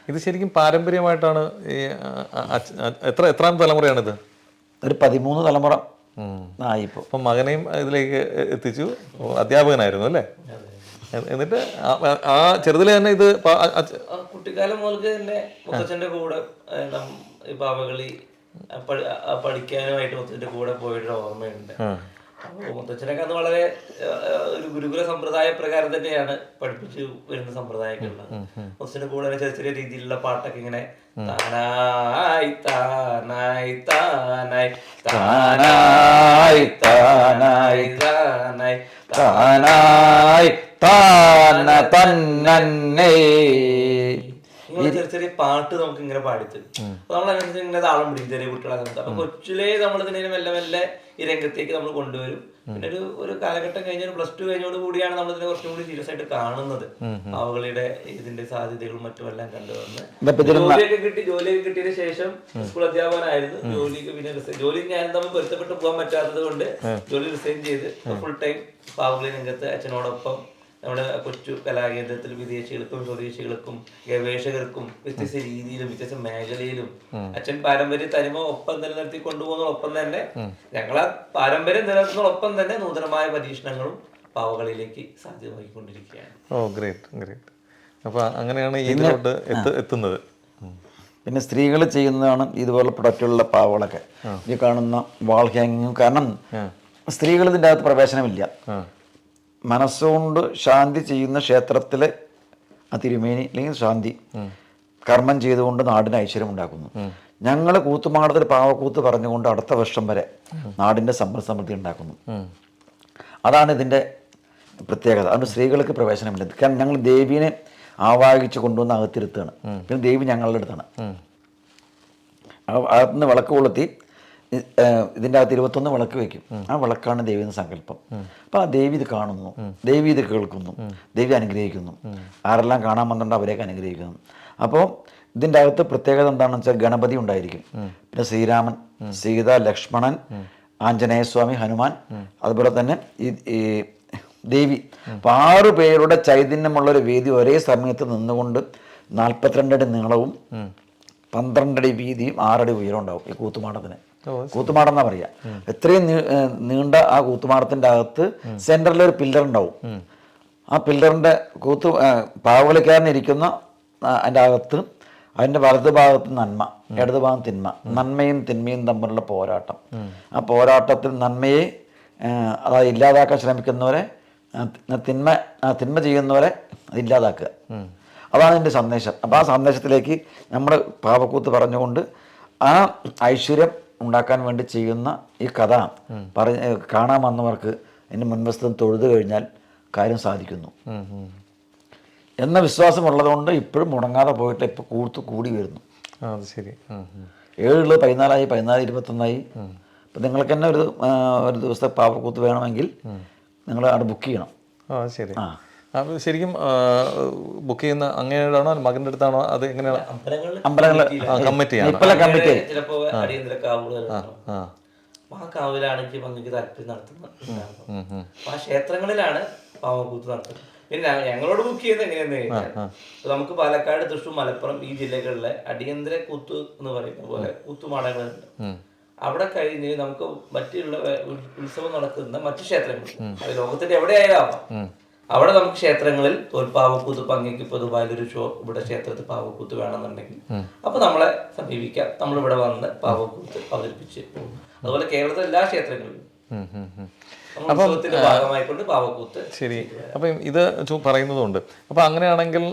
ഇത് ശരിക്കും പാരമ്പര്യമായിട്ടാണ് ഈ എത്രാം തലമുറയാണിത്? ഒരു 13 തലമുറ ആയിപ്പോൾ. അപ്പം മകനെയും ഇതിലേക്ക് എത്തിച്ചു. അധ്യാപകനായിരുന്നു അല്ലേ? എന്നിട്ട് ആ ചെറുതിലെ തന്നെ ഇത് കുട്ടിക്കാലം മുതൽക്ക് തന്നെ മുത്തച്ഛന്റെ കൂടെ ഈ പാവകളി പഠിക്കാനുമായിട്ട് മുത്തച്ഛന്റെ കൂടെ പോയിട്ട് ഓർമ്മയുണ്ട്. അപ്പോൾ മുത്തച്ഛനൊക്കെ അന്ന് വളരെ ഒരു ഗുരുകുല സമ്പ്രദായ പ്രകാരം തന്നെയാണ് പഠിപ്പിച്ചു വരുന്ന സമ്പ്രദായമൊക്കെ ഉള്ളത്. മുത്തച്ഛന്റെ കൂടെ ചെറിയ ചെറിയ രീതിയിലുള്ള പാട്ടൊക്കെ ഇങ്ങനെ താനായി താനായി താനായി താനായി താനായി താനായി താനായി താന തന്നേ ഇങ്ങനെ ചെറിയ ചെറിയ പാട്ട് നമുക്ക് ഇങ്ങനെ പാടിത്തരും. അപ്പൊ നമ്മളനുസരിച്ച് ഇങ്ങനെ താളം പിടിക്കും ചെറിയ കുട്ടികളെ. അപ്പൊ കൊച്ചിലേ നമ്മളിതിനെ മെല്ലെ മെല്ലെ ഈ രംഗത്തേക്ക് നമ്മൾ കൊണ്ടുവരും. പിന്നെ ഒരു കാലഘട്ടം കഴിഞ്ഞ +2 കഴിഞ്ഞോട് കൂടിയാണ് നമ്മൾ ഇതിനെ കുറച്ചും കൂടി സീരിയസ് ആയിട്ട് കാണുന്നത്. പാവകളിയുടെ ഇതിന്റെ സാധ്യതകളും മറ്റുമെല്ലാം കണ്ടുവന്ന് ജോലിയൊക്കെ കിട്ടിയതിനു ശേഷം സ്കൂൾ അധ്യാപകനായിരുന്നു. ജോലി ഞാൻ തമ്മിൽ പൊരുത്തപ്പെട്ട് പോകാൻ പറ്റാത്തത് കൊണ്ട് ജോലി റിസൈൻ ചെയ്ത് ഫുൾ ടൈം പാവകളി രംഗത്ത് അച്ഛനോടൊപ്പം നമ്മുടെ കൊച്ചു കലാകേന്ദ്രത്തിൽ വിദേശികൾക്കും സ്വദേശികൾക്കും ഗവേഷകർക്കും വ്യത്യസ്ത രീതിയിലും വ്യത്യസ്ത മേഖലയിലും അച്ഛൻ പാരമ്പര്യ തനിമ ഒപ്പം നിലനിർത്തി കൊണ്ടുപോകുന്നതോടൊപ്പം തന്നെ ഞങ്ങളാ പാരമ്പര്യം നിലനിർത്തുന്നതോടൊപ്പം തന്നെ നൂതനമായ പരീക്ഷണങ്ങളും പാവകളിലേക്ക് സാധ്യമാക്കിക്കൊണ്ടിരിക്കുകയാണ്. ഓ ഗ്രേറ്റ് ഗ്രേറ്റ്. അപ്പോൾ അങ്ങനെയാണ് ഇതിലോട്ട് എത്തുന്നത്. പിന്നെ സ്ത്രീകൾ ചെയ്യുന്നതാണ് ഇതുപോലെ പ്രൊഡക്റ്റുള്ള പാവകളൊക്കെ. ഈ കാണുന്ന വാൾ ഹാങ്ങിങ്ങും. കാരണം സ്ത്രീകൾ ഇതിൻ്റെ അകത്ത് പ്രവേശനമില്ല. മനസ്സുകൊണ്ട് ശാന്തി ചെയ്യുന്ന ക്ഷേത്രത്തിലെ ആ തിരുമേനി അല്ലെങ്കിൽ ശാന്തി കർമ്മം ചെയ്തുകൊണ്ട് നാടിന് ഐശ്വര്യം ഉണ്ടാക്കുന്നു. ഞങ്ങൾ കൂത്തുമാടത്തിൽ പാവക്കൂത്ത് പറഞ്ഞുകൊണ്ട് അടുത്ത വർഷം വരെ നാടിൻ്റെ സമ്പൽ സമൃദ്ധി ഉണ്ടാക്കുന്നു. അതാണ് ഇതിൻ്റെ പ്രത്യേകത. അതുകൊണ്ട് സ്ത്രീകൾക്ക് പ്രവേശനമില്ല. കാരണം ഞങ്ങൾ ദേവീനെ ആവാഹിച്ച് കൊണ്ടുവന്ന് അകത്തിരുത്താണ്. പിന്നെ ദേവി ഞങ്ങളുടെ അടുത്താണ്. അകത്തുനിന്ന് വിളക്ക് കൊളുത്തി ഇതിൻ്റെ അകത്ത് 21 വിളക്ക് വയ്ക്കും. ആ വിളക്കാണ് ദേവി എന്ന സങ്കല്പം. അപ്പോൾ ആ ദേവി ഇത് കാണുന്നു, ദേവി ഇത് കേൾക്കുന്നു, ദേവി അനുഗ്രഹിക്കുന്നു. ആരെല്ലാം കാണാൻ വന്നിട്ടുണ്ട് അവരെയൊക്കെ അനുഗ്രഹിക്കുന്നു. അപ്പോൾ ഇതിൻ്റെ അകത്ത് പ്രത്യേകത എന്താണെന്ന് വെച്ചാൽ ഗണപതി ഉണ്ടായിരിക്കും, പിന്നെ ശ്രീരാമൻ, സീത, ലക്ഷ്മണൻ, ആഞ്ജനേയസ്വാമി, ഹനുമാൻ, അതുപോലെ തന്നെ ഈ ദേവി. അപ്പോൾ 6 പേരുടെ ചൈതന്യമുള്ളൊരു വേദി ഒരേ സമയത്ത് നിന്നുകൊണ്ട് 42 അടി നീളവും 12 അടി വീതിയും 6 അടി ഉയരം ഉണ്ടാവും ഈ കൂത്തുമാടത്തിന്. കൂത്തുമാടം എന്നാ പറയുക. എത്രയും നീണ്ട ആ കൂത്തുമാടത്തിൻ്റെ അകത്ത് സെൻറ്ററിലൊരു പില്ലർ ഉണ്ടാവും. ആ പില്ലറിൻ്റെ പാവകളിക്കാരനിരിക്കുന്ന അതിൻ്റെ അകത്ത് അതിൻ്റെ വലതു ഭാഗത്ത് നന്മ, ഇടതു ഭാഗം തിന്മ. നന്മയും തിന്മയും തമ്മിലുള്ള പോരാട്ടം. ആ പോരാട്ടത്തിൽ നന്മയെ അതായത് ഇല്ലാതാക്കാൻ ശ്രമിക്കുന്നവരെ, തിന്മ ചെയ്യുന്നവരെ അത് ഇല്ലാതാക്കുക. അതാണ് എൻ്റെ സന്ദേശം. അപ്പോൾ ആ സന്ദേശത്തിലേക്ക് നമ്മൾ പാവക്കൂത്ത് പറഞ്ഞുകൊണ്ട് ആ ഐശ്വര്യം ഉണ്ടാക്കാൻ വേണ്ടി ചെയ്യുന്ന ഈ കഥ കാണാൻ വന്നവർക്ക് എൻ്റെ മുൻവശത്തും തൊഴുതു കഴിഞ്ഞാൽ കാര്യം സാധിക്കുന്നു എന്ന വിശ്വാസമുള്ളതുകൊണ്ട് ഇപ്പോഴും മുടങ്ങാതെ പോയിട്ട് ഇപ്പോൾ കൂടി വരുന്നു. അത് ശരി. 7 14 14 21. അപ്പം നിങ്ങൾക്ക് തന്നെ ഒരു ദിവസത്തെ പാവക്കൂത്ത് വേണമെങ്കിൽ നിങ്ങൾ അവിടെ ബുക്ക് ചെയ്യണം. ശരി. അപ്പോൾ ശരിക്കും ബുക്ക് ചെയ്യുന്ന അങ്ങനെയാണോ മകൻ്റെ അടുത്താണോ? അത് എങ്ങനെയാണ്? കമ്മിറ്റി ചിലപ്പോ അടിയന്തര കാവുകൾ ആ കാവിലാണെങ്കിൽ ഭംഗിക്ക് താല്പര്യം നടത്തുന്നത്. ആ ക്ഷേത്രങ്ങളിലാണ് പാവക്കൂത്ത് നടത്തുന്നത്. പിന്നെ ഞങ്ങളോട് ബുക്ക് ചെയ്യുന്നത് എങ്ങനെയാന്ന് കഴിഞ്ഞാൽ നമുക്ക് പാലക്കാട്, തൃശ്ശൂർ, മലപ്പുറം ഈ ജില്ലകളിലെ അടിയന്തര കൂത്ത് എന്ന് പറയുന്ന പോലെ കൂത്തുമാടങ്ങളുണ്ട്. അവിടെ കഴിഞ്ഞ് നമുക്ക് മറ്റുള്ള ഉത്സവം നടക്കുന്ന മറ്റു ക്ഷേത്രങ്ങൾ അത് ലോകത്തിന്റെ എവിടെയായാലും അവിടെ നമുക്ക് ക്ഷേത്രങ്ങളിൽ പാവക്കൂത്ത് പങ്കെടുക്കും. ഇപ്പോൾ ദുബായിലൊരു ഷോ ഇവിടെ ക്ഷേത്രത്തിൽ പാവക്കൂത്ത് വേണമെന്നുണ്ടെങ്കിൽ അപ്പൊ നമ്മളെ സമീപിക്കാം. നമ്മളിവിടെ വന്ന് പാവക്കൂത്ത് അവതരിപ്പിച്ച് പോകും. അതുപോലെ കേരളത്തിലെ എല്ലാ ക്ഷേത്രങ്ങളിലും ഉത്സവത്തിന്റെ ഭാഗമായിക്കൊണ്ട് പാവക്കൂത്ത്. ശരി. അപ്പം ഇത് പറയുന്നതുകൊണ്ട് അപ്പം അങ്ങനെയാണെങ്കിൽ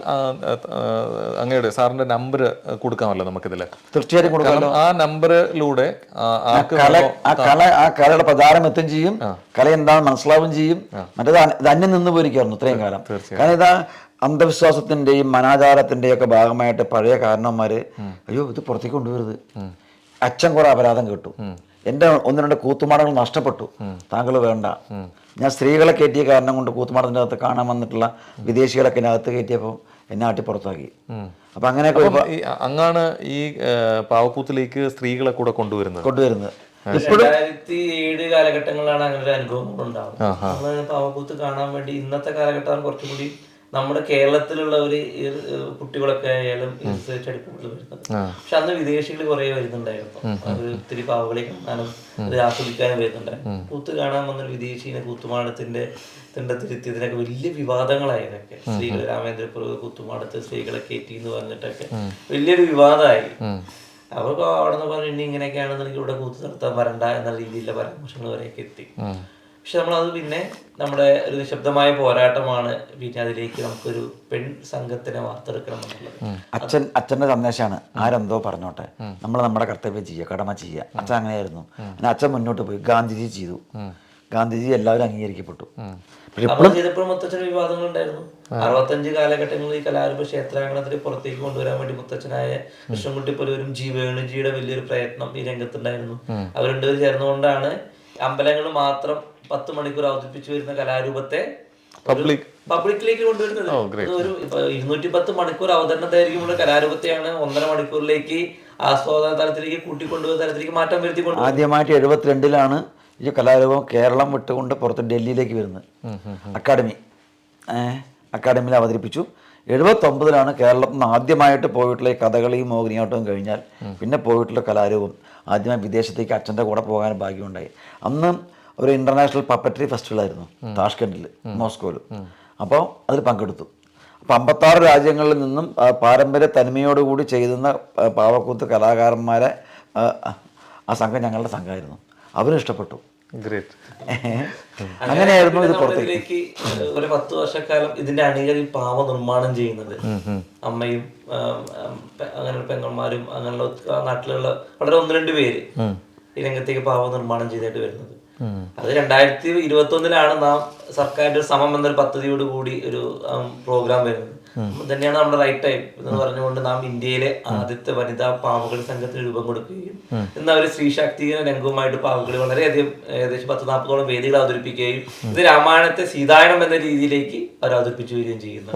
അങ്ങയുടെ സാറിന്റെ നമ്പർ കൊടുക്കാമല്ലോ നമുക്കിതില്? തീർച്ചയായിട്ടും കൊടുക്കാമല്ലോ. ആ നമ്പറിലൂടെ ആ കലയുടെ പ്രചാരം എത്തും ചെയ്യും, കല എന്താണെന്ന് മനസ്സിലാവും ചെയ്യും. മറ്റേത് അന്യം നിന്ന് പോയിരിക്കായിരുന്നു ഇത്രയും കാലം. കാരണം ഇതാ അന്ധവിശ്വാസത്തിന്റെയും അനാചാരത്തിന്റെയും ഒക്കെ ഭാഗമായിട്ട് പഴയ കാരണവന്മാര് അയ്യോ ഇത് പുറത്തേക്ക് കൊണ്ടുവരുത്, അച്ഛൻ കുറെ അപരാധം കേട്ടു, എൻ്റെ 1-2 കൂത്തുമാടങ്ങൾ നഷ്ടപ്പെട്ടു, താങ്കൾ വേണ്ട. ഞാൻ സ്ത്രീകളെ കയറ്റിയ കാരണം കൊണ്ട് കൂത്തുമാടത്തിൻ്റെ അകത്ത് കാണാൻ വന്നിട്ടുള്ള വിദേശികളൊക്കെ അകത്ത് കയറ്റിയപ്പോൾ എന്നെ ആട്ടി പുറത്താക്കി. അപ്പൊ അങ്ങനെയൊക്കെ അങ്ങാണ് ഈ പാവക്കൂത്തിലേക്ക് സ്ത്രീകളെ കൂടെ കൊണ്ടുവരുന്നത്. 2007 കാലഘട്ടങ്ങളിലാണ് അങ്ങനെ ഒരു അനുഭവം ഉണ്ടാവുന്നത്. പാവക്കൂത്ത് കാണാൻ വേണ്ടി ഇന്നത്തെ കാലഘട്ടം കുറച്ചും കൂടി നമ്മുടെ കേരളത്തിലുള്ള ഒരു കുട്ടികളൊക്കെ ആയാലും അടുപ്പുകളിൽ വരുന്നത്. പക്ഷെ അന്ന് വിദേശികൾ കുറെ വരുന്നുണ്ടായിരുന്നു. അത് ഒത്തിരി പാവകളെ കാണാനും അത് ആസ്വദിക്കാനും വരുന്നുണ്ടായിരുന്നു. കൂത്ത് കാണാൻ വന്നൊരു വിദേശീനെ കൂത്തുമാടത്തിന്റെ തിരുത്തിയതിനൊക്കെ വലിയ വിവാദങ്ങളായതൊക്കെ. സ്ത്രീകൾ രാമേന്ദ്രപുരം കൂത്തുമാടത്ത് സ്ത്രീകളെ കയറ്റി എന്ന് പറഞ്ഞിട്ടൊക്കെ വലിയൊരു വിവാദമായി. അവർക്ക് അവിടെ നിന്ന് പറഞ്ഞു ഇനി ഇങ്ങനെയൊക്കെയാണെന്നുണ്ടെങ്കിൽ ഇവിടെ കൂത്ത് നടത്താൻ വരണ്ട എന്ന രീതിയിലുള്ള പരാമർശങ്ങൾ വരെയൊക്കെ എത്തി. പക്ഷെ നമ്മളത് പിന്നെ നമ്മുടെ ഒരു നിശബ്ദമായ പോരാട്ടമാണ്. പിന്നെ അതിലേക്ക് നമുക്കൊരു പെൺ സംഘത്തിനെ വാർത്തെടുക്കണം എന്നുള്ളത് അച്ഛൻ്റെ സന്ദേശമാണ്. ആരെന്തോ പറഞ്ഞോട്ടെ, നമ്മൾ നമ്മുടെ കർത്തവ്യം ചെയ്യുക, കടമ ചെയ്യുക. അച്ഛൻ അങ്ങനെയായിരുന്നു. പിന്നെ അച്ഛൻ മുന്നോട്ട് പോയി, ഗാന്ധിജി ചെയ്തു. ഗാന്ധിജി എല്ലാവരും അംഗീകരിക്കപ്പെട്ടു. ചെയ്തപ്പോഴും മുത്തച്ഛന് വിവാദങ്ങൾ ഉണ്ടായിരുന്നു. 65 കാലഘട്ടങ്ങളിൽ ഈ കലാരൂപ ക്ഷേത്രാങ്കണത്തിൽ പുറത്തേക്ക് കൊണ്ടുവരാൻ വേണ്ടി മുത്തച്ഛനായ കൃഷ്ണൻകുട്ടി പുലൂരും വേണുജിയുടെ വലിയൊരു പ്രയത്നം ഈ രംഗത്തുണ്ടായിരുന്നു. അവർ രണ്ടുപേരും ചേർന്നുകൊണ്ടാണ് അമ്പലങ്ങൾ മാത്രം 10 മണിക്കൂർ അവതരിപ്പിച്ചു വരുന്ന കലാരൂപത്തെ പബ്ലിക്കിലേക്ക് കൊണ്ടുവരുന്നത്. ഒരു 210 മണിക്കൂർ അവതരണത്തായിരിക്കുമ്പോൾ കലാരൂപത്തെയാണ് 1.5 മണിക്കൂറിലേക്ക് ആസ്വാദന തലത്തിലേക്ക് കൂട്ടിക്കൊണ്ടുവരുന്ന തലത്തിലേക്ക് മാറ്റം വരുത്തിക്കൊണ്ട് ആദ്യമായിട്ട് 72 ഈ കലാരൂപം കേരളം വിട്ടുകൊണ്ട് പുറത്ത് ഡൽഹിയിലേക്ക് വരുന്നത്. അക്കാഡമിയിൽ അവതരിപ്പിച്ചു. 79 കേരളത്തിൽ നിന്ന് ആദ്യമായിട്ട് പോയിട്ടുള്ള ഈ കഥകളിയും മോഹിനിയാട്ടവും കഴിഞ്ഞാൽ പിന്നെ പോയിട്ടുള്ള കലാരൂപം ആദ്യമായി വിദേശത്തേക്ക് അച്ഛൻ്റെ കൂടെ പോകാൻ ഭാഗ്യമുണ്ടായി. അന്ന് ഒരു ഇൻ്റർനാഷണൽ പപ്പറ്ററി ഫെസ്റ്റിവലായിരുന്നു താഷ്കണ്ടിൽ, മോസ്കോയിൽ. അപ്പോൾ അതിൽ പങ്കെടുത്തു. അപ്പോൾ 56 രാജ്യങ്ങളിൽ നിന്നും പാരമ്പര്യ തനിമയോടുകൂടി ചെയ്യുന്ന പാവക്കൂത്ത് കലാകാരന്മാരെ ആ സംഘം ഞങ്ങളുടെ സംഘമായിരുന്നു. അവരും ഇഷ്ടപ്പെട്ടു. അങ്ങനെയായിരുന്നു ഇത് പുറത്തേക്ക്. ഒരു 10 വർഷക്കാലം ഇതിന്റെ അണികളിൽ പാവ നിർമ്മാണം ചെയ്യുന്നത് അമ്മയും അങ്ങനെ പെങ്ങന്മാരും അങ്ങനെയുള്ള നാട്ടിലുള്ള വളരെ 1-2 പേര് ഈ രംഗത്തേക്ക് പാവ നിർമ്മാണം ചെയ്തിട്ട് വരുന്നത്. അത് 2021 നാം സർക്കാരിന്റെ ഒരു സമം എന്നൊരു പദ്ധതിയോട് കൂടി ഒരു പ്രോഗ്രാം വരുന്നത്. തന്നെയാണ് നമ്മുടെ റൈറ്റ് ടൈം എന്ന് പറഞ്ഞുകൊണ്ട് നാം ഇന്ത്യയിലെ ആദ്യത്തെ വനിതാ പാവകളി സംഘത്തിന് രൂപം കൊടുക്കുകയും ഇന്ന് അവർ സ്ത്രീ ശാക്തീകരണ രംഗവുമായിട്ട് പാവകളി വളരെയധികം ഏകദേശം 10-40ഓളം വേദികൾ അവതരിപ്പിക്കുകയും ഇത് രാമായണത്തെ സീതായനം എന്ന രീതിയിലേക്ക് അവർ അവതരിപ്പിച്ചു വരികയും ചെയ്യുന്നു.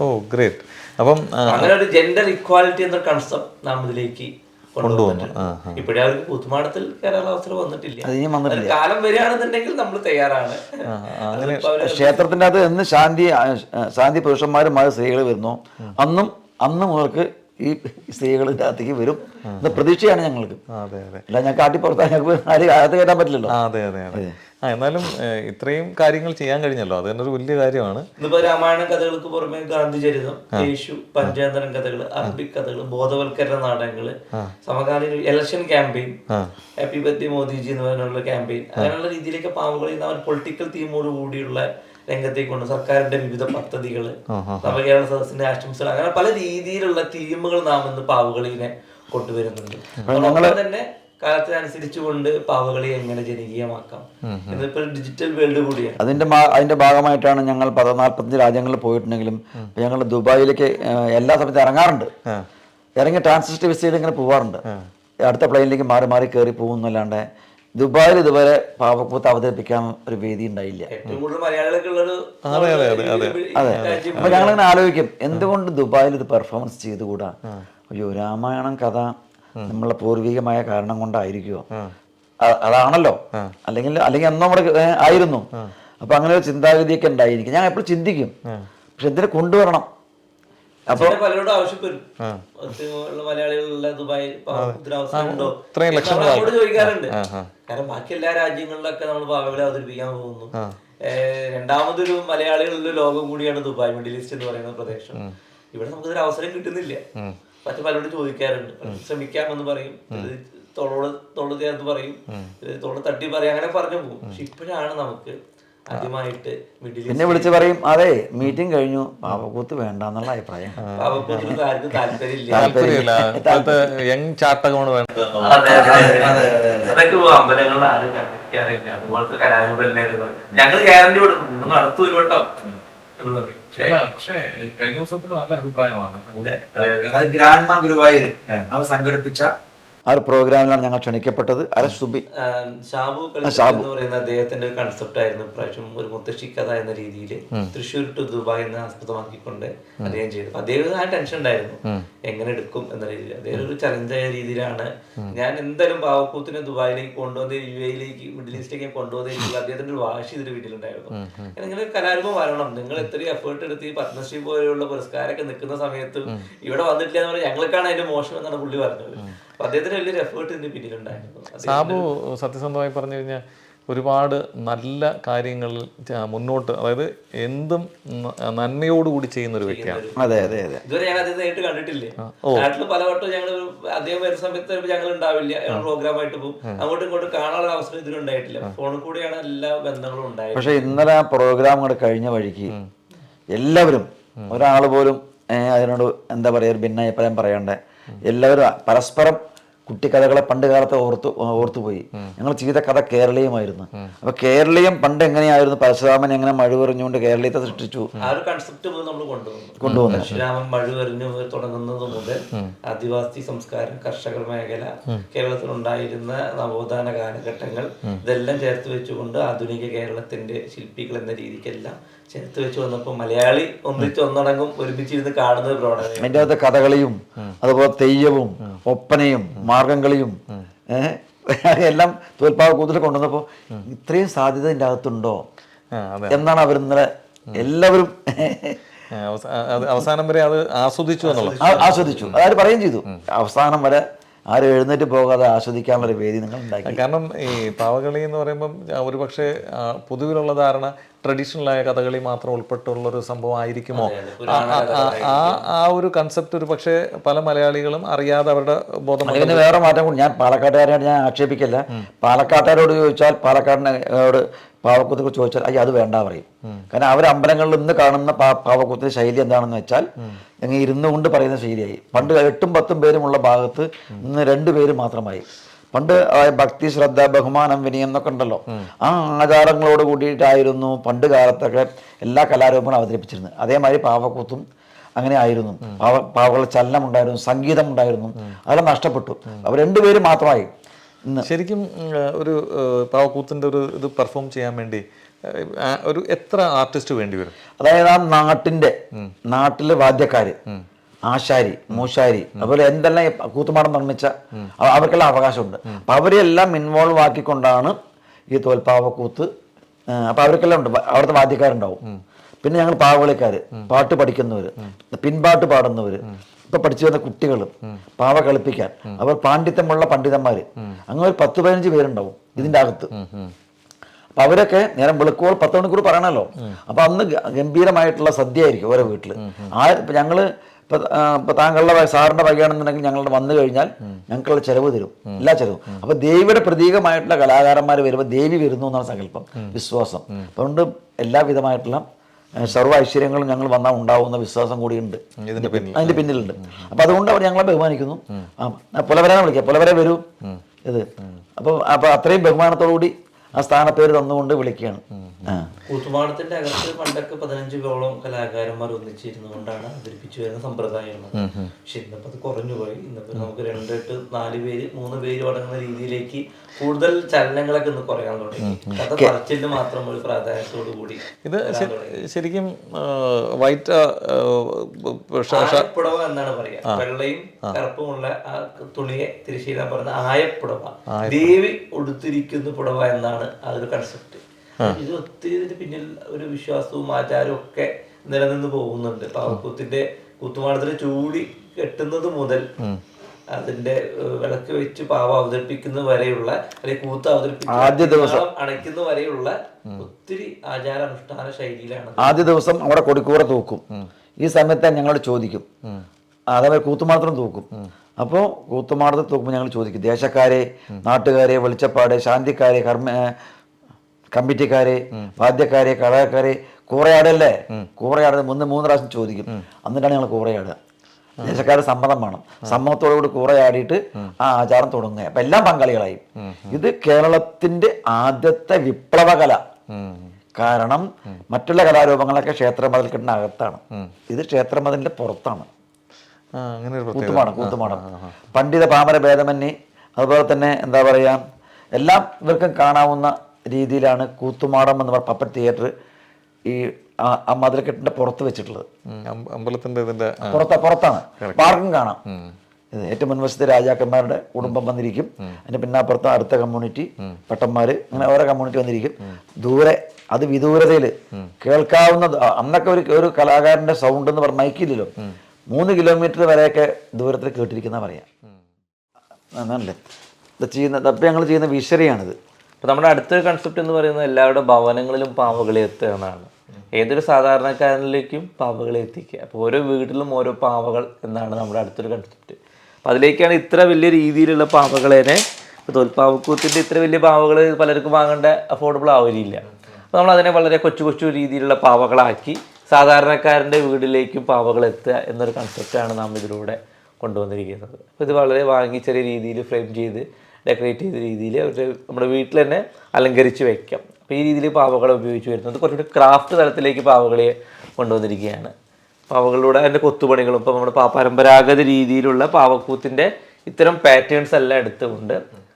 അപ്പം അങ്ങനെ ഒരു ജെൻഡർ ഇക്വാലിറ്റി എന്ന കൺസെപ്റ്റ് നാം ഇതിലേക്ക് കൊണ്ടുവന്നു. ഇപ്പോഴേ അവർക്ക് കൂത്തുമാടത്തിൽ കയറാനുള്ള അവസരം വന്നിട്ടില്ല. കാലം വരികയാണെന്നുണ്ടെങ്കിൽ നമ്മൾ തയ്യാറാണ്. ക്ഷേത്രത്തിന്റെ അത് എന്ന് ശാന്തി പുരുഷന്മാരുമായ സ്ത്രീകൾ വരുന്നു, അന്ന് മുതൽക്ക് ഈ സ്ത്രീകളുടെ അകത്തേക്ക് വരും എന്ന പ്രതീക്ഷയാണ് ഞങ്ങൾക്ക്. അല്ല ഞാൻ കാട്ടിപ്പുറത്താ, ഞങ്ങൾക്ക് ആരും അകത്ത് കയറ്റാൻ പറ്റില്ലല്ലോ. എന്നാലും ഇത്രയും കാര്യങ്ങൾ ചെയ്യാൻ കഴിഞ്ഞല്ലോ, അത് തന്നെ ഒരു വലിയ കാര്യമാണ്. ഇന്നിപ്പോ രാമായണ കഥകൾക്ക് പുറമെ ഗാന്ധിചരിതം, യേശു, പഞ്ചതന്ത്രം കഥകള്, അറബിക് കഥകള്, ബോധവൽക്കരണ നാടകങ്ങള്, സമകാലീന election campaign, happy birthday Modiji എന്ന് പറഞ്ഞുള്ള ക്യാമ്പയിൻ, അങ്ങനെയുള്ള രീതിയിലേക്ക് പാവകളിൽ നിന്ന് പൊളിറ്റിക്കൽ തീമോട് കൂടിയുള്ള രംഗത്തേക്ക് കൊണ്ട് സർക്കാരിന്റെ വിവിധ പദ്ധതികള്, നവകേരള സദസ്സിന്റെ ആശംസകൾ, അങ്ങനെ പല രീതിയിലുള്ള തീമുകൾ നാം ഇന്ന് പാവകളിനെ കൊണ്ടുവരുന്നുണ്ട്. അതുപോലെ തന്നെ കാലത്തിനനുസരിച്ചുകൊണ്ട് പാവകളി എങ്ങനെ ജനകീയമാക്കാം എന്നിപ്പോൾ ഡിജിറ്റൽ വേൾഡ് കൂടിയാണ്. അതിന്റെ ഭാഗമായിട്ടാണ് ഞങ്ങൾ 45 രാജ്യങ്ങളിൽ പോയിട്ടുണ്ടെങ്കിലും ഞങ്ങൾ ദുബായിലേക്ക് എല്ലാ സമയത്തും ഇറങ്ങാറുണ്ട്. ഇറങ്ങി ട്രാൻസിറ്റ് വിസയിൽ ഇങ്ങനെ പോവാറുണ്ട്. അടുത്ത പ്ലെയിനിലേക്ക് മാറി മാറി കയറി പോകുന്നല്ലാണ്ട് ദുബായിൽ ഇതുവരെ പാവക്കൂത്ത് അവതരിപ്പിക്കാൻ ഒരു വേദി ഉണ്ടായില്ല. ഏറ്റവും കൂടുതൽ മലയാളികളൊക്കെ ഉള്ളൊരു അതെ. അപ്പൊ ഞങ്ങളിങ്ങനെ ആലോചിക്കും, എന്തുകൊണ്ട് ദുബായിൽ ഇത് പെർഫോമൻസ് ചെയ്തുകൂടാ? അയ്യോ, രാമായണം കഥ നമ്മളെ പൂർവികമായ കാരണം കൊണ്ടായിരിക്കുമോ? അതാണല്ലോ, അല്ലെങ്കിൽ എന്നോ നമ്മുടെ ആയിരുന്നു. അപ്പൊ അങ്ങനെ ഒരു ചിന്താഗതിയൊക്കെ ഉണ്ടായിരിക്കും. ഞാൻ എപ്പോഴും ചിന്തിക്കും, പക്ഷെ എന്തിനെ കൊണ്ടുവരണം. അപ്പൊ പലരോടും ആവശ്യപ്പെടും, മലയാളികളുള്ള ദുബായിൽ ചോദിക്കാറുണ്ട്. കാരണം ബാക്കി എല്ലാ രാജ്യങ്ങളിലൊക്കെ നമ്മൾ പാവകളെ അവതരിപ്പിക്കാൻ പോകുന്നു, രണ്ടാമതൊരു മലയാളികളുടെ ലോകം കൂടിയാണ് ദുബായ്, മിഡിൽ ഈസ്റ്റ് എന്ന് പറയുന്ന പ്രദേശം. ഇവിടെ നമുക്കൊരു അവസരം കിട്ടുന്നില്ല. മറ്റു പലരോടും ചോദിക്കാറുണ്ട്, ശ്രമിക്കാമെന്ന് പറയും, തോള് ചേർത്ത് പറയും, തോള് തട്ടി പറയും, അങ്ങനെ പറഞ്ഞു പോകും. പക്ഷെ ഇപ്പോഴാണ് നമുക്ക് ആദ്യമായിട്ട് മിഡിൽ പിന്നെ വിളിച്ച് പറയും, അതെ മീറ്റിംഗ് കഴിഞ്ഞു, പാവക്കൂത്ത് വേണ്ടെന്നുള്ള അഭിപ്രായം. പാവക്കൂത്തിന് ആർക്കും താല്പര്യമില്ല. താല്പര്യമില്ല, ഇപ്പോഴത്തെ യങ് ചാട്ടകമാണ് വേണ്ടത്. അതൊക്കെ അമ്പലങ്ങളിൽ ആരും കണ്ടിരിക്കാറില്ല. അതുപോലത്തെ കലാരൂപം ഞങ്ങൾ ഗ്യാരണ്ടി കൊടുക്കും, നടത്തു ഒരു വട്ടം. പക്ഷേ കഴിഞ്ഞ ദിവസത്തിൽ നല്ല അഭിപ്രായമാണ്. അത് ഗ്രാൻഡ് ഗുരുവായൂർ അവർ സംഘടിപ്പിച്ച ആ ഒരു പ്രോഗ്രാമിലാണ് ഞങ്ങൾ ക്ഷണിക്കപ്പെട്ടത്. ഷാബു കളിച്ചാൽ എന്ന് പറയുന്ന അദ്ദേഹത്തിന്റെ ഒരു കൺസെപ്റ്റ് ആയിരുന്നു ഇപ്രാവശ്യം ഒരു മുത്തശ്ശി കഥ എന്ന രീതിയിൽ തൃശ്ശൂർ ടു ദുബായ് എന്ന് ആസ്പദമാക്കിക്കൊണ്ട് അദ്ദേഹം ചെയ്തു. അദ്ദേഹം ആ ടെൻഷൻ ഉണ്ടായിരുന്നു എങ്ങനെ എടുക്കും എന്ന രീതിയിൽ. അദ്ദേഹം ഒരു ചലഞ്ചായ രീതിയിലാണ് ഞാൻ എന്തായാലും പാവക്കൂത്തിനെ ദുബായിലേക്ക് കൊണ്ടുവന്ന് UAE-യിലേക്ക് മിഡിൽ ഈസ്റ്റിലേക്ക് കൊണ്ടുവന്ന രീതിയിൽ അദ്ദേഹത്തിന്റെ ഒരു വാശി ഇതിന്റെ വീട്ടിലുണ്ടായിരുന്നു. ഇങ്ങനെ കലാരൂപം വരണം, നിങ്ങൾ എത്രയും എഫേർട്ട് എടുത്ത് ഈ പത്മശ്രീ പോലെയുള്ള പുരസ്കാരമൊക്കെ നിൽക്കുന്ന സമയത്തും ഇവിടെ വന്നിട്ടില്ല എന്ന് പറഞ്ഞാൽ ഞങ്ങൾക്കാണ് അതിന്റെ മോശം എന്നാണ് പുള്ളി പറഞ്ഞത്. അദ്ദേഹത്തിന് വലിയൊരു എഫേർട്ട് ഇതിന്റെ പിന്നിലുണ്ടായിരുന്നു. സാബു സത്യസന്ധമായി പറഞ്ഞു കഴിഞ്ഞാൽ ഒരുപാട് നല്ല കാര്യങ്ങൾ മുന്നോട്ട്, അതായത് എന്തും നന്മയോടുകൂടി ചെയ്യുന്ന ഒരു വ്യക്തിയാണ്. അതെ അതെ അതെ. ഇതുവരെ ഞാൻ അദ്ദേഹം നേരിട്ട് കണ്ടിട്ടില്ലേ. നാട്ടിൽ പലവട്ടം ഞങ്ങൾ അദ്ദേഹം വരുന്ന സമയത്ത് ഞങ്ങൾ ഉണ്ടാവില്ല, പ്രോഗ്രാമായിട്ട് പോകും, അങ്ങോട്ടും ഇങ്ങോട്ടും കാണാനുള്ള അവസരം ഇതിലുണ്ടായിട്ടില്ല. ഫോണിൽ കൂടെയാണ് എല്ലാ ബന്ധങ്ങളും ഉണ്ടായത്. പക്ഷെ ഇന്നലെ ആ പ്രോഗ്രാം കൂടെ കഴിഞ്ഞ വഴിക്ക് എല്ലാവരും, ഒരാൾ പോലും അതിനോട് എന്താ പറയുക ഒരു ഭിന്നാഭിപ്രായം പറയണ്ടേ, എല്ലാവരും പരസ്പരം കുട്ടിക്കഥകളെ പണ്ട് കാലത്ത് ഓർത്തുപോയി. ഞങ്ങൾ ചെയ്ത കഥ കേരളീയമായിരുന്നു. അപ്പൊ കേരളീയം പണ്ട് എങ്ങനെയായിരുന്നു, പരശുരാമൻ എങ്ങനെ മഴുവെറിഞ്ഞുകൊണ്ട് കേരളീയത്തെ സൃഷ്ടിച്ചു, ആ ഒരു കൺസെപ്റ്റ് നമ്മൾ കൊണ്ടുവന്നു. പരശുരാമൻ മഴുവെറിഞ്ഞ് തുടങ്ങുന്നത് മുതൽ ആദിവാസി സംസ്കാരം, കർഷക മേഖല, കേരളത്തിൽ ഉണ്ടായിരുന്ന നവോത്ഥാന കാലഘട്ടങ്ങൾ, ഇതെല്ലാം ചേർത്ത് വെച്ചുകൊണ്ട് ആധുനിക കേരളത്തിന്റെ ശില്പികൾ എന്ന രീതിക്കെല്ലാം ചേർത്ത് വെച്ച് വന്നപ്പോൾ മലയാളി ഒന്നടങ്കം ഒരുമിച്ചിരുന്ന് കാണുന്നത് പ്രോഡക്റ്റ്. അതിൻ്റെ അകത്ത് കഥകളിയും അതുപോലെ തെയ്യവും ഒപ്പനയും മാർഗംകളിയും എല്ലാം തോൽപ്പാവക്കൂത്തിൽ കൊണ്ടുവന്നപ്പോൾ ഇത്രയും സാധ്യത ഇതിൻ്റെ അകത്തുണ്ടോ എന്നാണ് അവർ ഇന്നലെ എല്ലാവരും അവസാനം വരെ അത് ആസ്വദിച്ചു എന്നുള്ളത്. ആസ്വദിച്ചു, അതായത് പറയുകയും ചെയ്തു. അവസാനം വരെ ആരും എഴുന്നേറ്റ് പോകാതെ ആസ്വദിക്കാനുള്ളൊരു വേദി നിങ്ങൾ ഉണ്ടാക്കി. കാരണം ഈ പാവകളി എന്ന് പറയുമ്പം ഒരു പക്ഷേ പൊതുവിലുള്ള ധാരണ ട്രഡീഷണലായ കഥകളി മാത്രം ഉൾപ്പെട്ടുള്ളൊരു സംഭവം ആയിരിക്കുമോ, ആ ഒരു കൺസെപ്റ്റ് ഒരു പക്ഷേ പല മലയാളികളും അറിയാതെ അവരുടെ ബോധം. അതിന് വേറെ മാറ്റം കൂടി, ഞാൻ പാലക്കാട്ടുകാരോട് ഞാൻ ആക്ഷേപിക്കില്ല. പാലക്കാട്ടുകാരോട് ചോദിച്ചാൽ, പാലക്കാടിനോട് പാവക്കൂത്തെ ചോദിച്ചാൽ അത് വേണ്ട പറയും. കാരണം അവർ അമ്പലങ്ങളിൽ നിന്ന് കാണുന്ന പാവക്കൂത്തിന്റെ ശൈലി എന്താണെന്ന് വെച്ചാൽ ഇങ്ങനെ ഇരുന്നു കൊണ്ട് പറയുന്ന ശൈലിയായി. പണ്ട് 8ഉം 10ഉം പേരുമുള്ള ഭാഗത്ത് ഇന്ന് 2 പേര് മാത്രമായി. പണ്ട് ഭക്തി, ശ്രദ്ധ, ബഹുമാനം, വിനയം എന്നൊക്കെ ഉണ്ടല്ലോ, ആ ആചാരങ്ങളോട് കൂടിയിട്ടായിരുന്നു പണ്ട് കാലത്തൊക്കെ എല്ലാ കലാരൂപങ്ങളും അവതരിപ്പിച്ചിരുന്നത്. അതേമാതിരി പാവക്കൂത്തും അങ്ങനെ ആയിരുന്നു. പാവകളുടെ ചലനം ഉണ്ടായിരുന്നു, സംഗീതം ഉണ്ടായിരുന്നു, അതെല്ലാം നഷ്ടപ്പെട്ടു. അവർ 2 പേര് മാത്രമായി. ശരിക്കും ഒരു പാവക്കൂത്തിൻ്റെ ഒരു ഇത് പെർഫോം ചെയ്യാൻ വേണ്ടി ഒരു എത്ര ആർട്ടിസ്റ്റ് വേണ്ടി വരും? അതായത് ആ നാട്ടിലെ വാദ്യക്കാര്, ആശാരി, മൂശാരി, അതുപോലെ എന്തെല്ലാം കൂത്തുമാടം നിർമ്മിച്ച അവർക്കെല്ലാം അവകാശമുണ്ട്. അപ്പൊ അവരെല്ലാം ഇൻവോൾവ് ആക്കിക്കൊണ്ടാണ് ഈ തോൽപ്പാവക്കൂത്ത്. അപ്പൊ അവർക്കെല്ലാം ഉണ്ട്, അവിടുത്തെ വാദ്യക്കാരുണ്ടാവും. പിന്നെ ഞങ്ങൾ പാവകളിക്കാര്, പാട്ട് പഠിക്കുന്നവര്, പിൻപാട്ട് പാടുന്നവര്, ഇപ്പൊ പഠിച്ചു വന്ന കുട്ടികൾ, പാവ കളിപ്പിക്കാൻ അവർ പാണ്ഡിത്യമുള്ള പണ്ഡിതന്മാര്, അങ്ങനെ ഒരു 10-15 പേരുണ്ടാവും ഇതിന്റെ അകത്ത്. അപ്പൊ അവരൊക്കെ നേരം വെളുക്കുമ്പോൾ 10 മണിക്കൂർ പറയണല്ലോ. അപ്പൊ അന്ന് ഗംഭീരമായിട്ടുള്ള സദ്യ ആയിരിക്കും ഓരോ വീട്ടില്. ഞങ്ങള് ഇപ്പൊ താങ്കളുടെ സാറിന്റെ വകയാണെന്നുണ്ടെങ്കിൽ ഞങ്ങളുടെ വന്നു കഴിഞ്ഞാൽ ഞങ്ങൾക്കുള്ള ചെലവ് തരും, എല്ലാ ചെലവും. അപ്പൊ ദേവിയുടെ പ്രതീകമായിട്ടുള്ള കലാകാരന്മാർ വരുമ്പോൾ ദേവി വരുന്നു എന്നാണ് സങ്കല്പം, വിശ്വാസം. അതുകൊണ്ട് എല്ലാവിധമായിട്ടുള്ള സർവ്വ ഐശ്വര്യങ്ങളും ഞങ്ങൾ വന്നാൽ ഉണ്ടാവുന്ന വിശ്വാസം കൂടിയുണ്ട് അതിന്റെ പിന്നിലുണ്ട്. അപ്പൊ അതുകൊണ്ട് അവർ ഞങ്ങളെ ബഹുമാനിക്കുന്നു. പുലവരാനെ വിളിക്കുക, പുലവരെ വരൂ ഇത്. അപ്പൊ അത്രയും ബഹുമാനത്തോടുകൂടി ആ സ്ഥാനപ്പേര് തന്നുകൊണ്ട് വിളിക്കുകയാണ്. കൂത്തുമാടത്തിന്റെ അകത്ത് പണ്ടൊക്കെ 15ഓളം കലാകാരന്മാർ ഒന്നിച്ചിരുന്നുകൊണ്ടാണ് അവതരിപ്പിച്ചു വരുന്ന സമ്പ്രദായമാണ്. പക്ഷെ ഇന്നിപ്പോ അത് കുറഞ്ഞുപോയി. ഇന്നിപ്പോ നമുക്ക് 2 to 4 പേര് 3 പേര് അടങ്ങുന്ന രീതിയിലേക്ക് കൂടുതൽ ചലനങ്ങളൊക്കെ ഇന്ന് കുറയാൻ തുടങ്ങി. കഥ പറച്ചിലിന് മാത്രം ഒരു പ്രാധാന്യത്തോടു കൂടി ഇത് ശരിക്കും വൈറ്റ് പുടവ എന്നാണ് പറയാ. വെള്ളയും കറുപ്പുമുള്ള ആ തുണിയെ തിരിശീല പറയുന്ന ആയപ്പുടവ, ദേവി ഉടുത്തിരിക്കുന്ന പുടവ എന്നാണ് അതൊരു കൺസെപ്റ്റ്. ഇത് ഒത്തിരി ഇതിന് പിന്നിൽ ഒരു വിശ്വാസവും ആചാരവും ഒക്കെ നിലനിന്ന് പോകുന്നുണ്ട്. പാവക്കൂത്തിന്റെ കൂത്തുമാടത്തിന് ചൂടി കെട്ടുന്നത് മുതൽ അതിന്റെ വിളക്ക് വെച്ച് പാവം അവതരിപ്പിക്കുന്ന വരെയുള്ള അല്ലെങ്കിൽ കൂത്ത് ആദ്യ ദിവസം അവതരിപ്പിക്കുന്ന അണയ്ക്കുന്ന വരെയുള്ള ഒത്തിരി ആചാരാനുഷ്ഠാന ശൈലിയിലാണ്. ആദ്യ ദിവസം അവിടെ കൊടിക്കൂറ തൂക്കും. ഈ സമയത്ത് ഞങ്ങളോട് ചോദിക്കും, അതേപോലെ കൂത്തുമാടത്തും തൂക്കും. അപ്പോൾ കൂത്തുമാടത്ത് തൂക്കുമ്പോൾ ഞങ്ങൾ ചോദിക്കും, ദേശക്കാരെ, നാട്ടുകാരെ, വെളിച്ചപ്പാട്, ശാന്തിക്കാരെ, കമ്മിറ്റിക്കാരെ, വാദ്യക്കാരെ, കളക്കാരെ, കൂറയാടല്ലേ, കൂറയാട് 3 പ്രാവശ്യം ചോദിക്കും. എന്നിട്ടാണ് ഞങ്ങൾ കൂറയാടുക. ദേശക്കാരുടെ സമ്മതം വേണം. സമ്മതത്തോടുകൂടി കൂറയാടിയിട്ട് ആ ആചാരം തുടങ്ങുക. അപ്പം എല്ലാം പങ്കാളികളായി. ഇത് കേരളത്തിന്റെ ആദ്യത്തെ വിപ്ലവകല. കാരണം മറ്റുള്ള കലാരൂപങ്ങളൊക്കെ ക്ഷേത്രമതിൽക്കെട്ടിന് അകത്താണ്, ഇത് ക്ഷേത്രമതിലിന്റെ പുറത്താണ്. കൂത്തുമാടം പണ്ഡിത പാമര ഭേദമന്യേ, അതുപോലെ തന്നെ എന്താ പറയുക, എല്ലാം ഇവർക്കും കാണാവുന്ന രീതിയിലാണ് കൂത്തുമാടം എന്ന് പറഞ്ഞ പപ്പറ്റ് തിയേറ്റർ ഈ ആ മതിൽക്കെട്ടിന്റെ പുറത്ത് വെച്ചിട്ടുള്ളത്. അമ്പലത്തിന്റെ പുറത്താണ്. പാർക്കും കാണാം. ഇത് ഏറ്റവും മുൻവശത്തെ രാജാക്കന്മാരുടെ കുടുംബം വന്നിരിക്കും. അതിന്റെ പിന്നാപ്പുറത്ത് അടുത്ത കമ്മ്യൂണിറ്റി, പട്ടന്മാര്, അങ്ങനെ ഓരോ കമ്മ്യൂണിറ്റി വന്നിരിക്കും. ദൂരെ, അത് വിദൂരതയിൽ കേൾക്കാവുന്ന, അന്നൊക്കെ ഒരു കലാകാരന്റെ സൗണ്ട് എന്ന് പറഞ്ഞ മൈക്കില്ലല്ലോ, 3 കിലോമീറ്റർ വരെയൊക്കെ ദൂരത്തിൽ കേട്ടിരിക്കുന്ന പറയാം. നല്ലേ ഇത് ചെയ്യുന്ന ഞങ്ങൾ ചെയ്യുന്ന വിഷറിയാണിത്. അപ്പോൾ നമ്മുടെ അടുത്തൊരു കൺസെപ്റ്റ് എന്ന് പറയുന്നത് എല്ലാവരുടെ ഭവനങ്ങളിലും പാവകളെ എത്തുക എന്നാണ്. ഏതൊരു സാധാരണക്കാരനിലേക്കും പാവകളെ എത്തിക്കുക. അപ്പോൾ ഓരോ വീട്ടിലും ഓരോ പാവകൾ എന്നാണ് നമ്മുടെ അടുത്തൊരു കൺസെപ്റ്റ്. അപ്പോൾ അതിലേക്കാണ് ഇത്ര വലിയ രീതിയിലുള്ള പാവകളേനെ, ഇപ്പോൾ തോൽപ്പാവക്കൂത്തിൻ്റെ ഇത്ര വലിയ പാവകൾ പലർക്കും വാങ്ങേണ്ട അഫോർഡബിൾ ആവില്ല. അപ്പോൾ നമ്മൾ അതിനെ വളരെ കൊച്ചു രീതിയിലുള്ള പാവകളാക്കി സാധാരണക്കാരൻ്റെ വീട്ടിലേക്കും പാവകൾ എത്തുക എന്നൊരു കൺസെപ്റ്റാണ് നാം ഇതിലൂടെ കൊണ്ടുവന്നിരിക്കുന്നത്. അപ്പോൾ ഇത് വളരെ വാങ്ങി ചെറിയ രീതിയിൽ ഫ്രെയിം ചെയ്ത് ഡെക്കറേറ്റ് ചെയ്ത രീതിയിൽ നമ്മുടെ വീട്ടിൽ തന്നെ അലങ്കരിച്ച് വയ്ക്കാം. അപ്പോൾ ഈ രീതിയിൽ പാവകളെ ഉപയോഗിച്ച് വരുന്നത് കുറച്ചുകൂടി ക്രാഫ്റ്റ് തലത്തിലേക്ക് പാവകളെ കൊണ്ടുവന്നിരിക്കുകയാണ്. പാവകളിലൂടെ അതിൻ്റെ കൊത്തുപണികളും ഇപ്പോൾ നമ്മുടെ പരമ്പരാഗത രീതിയിലുള്ള പാവക്കൂത്തിൻ്റെ ഇത്തരം പാറ്റേൺസ് എല്ലാം എടുത്തുകൊണ്ട്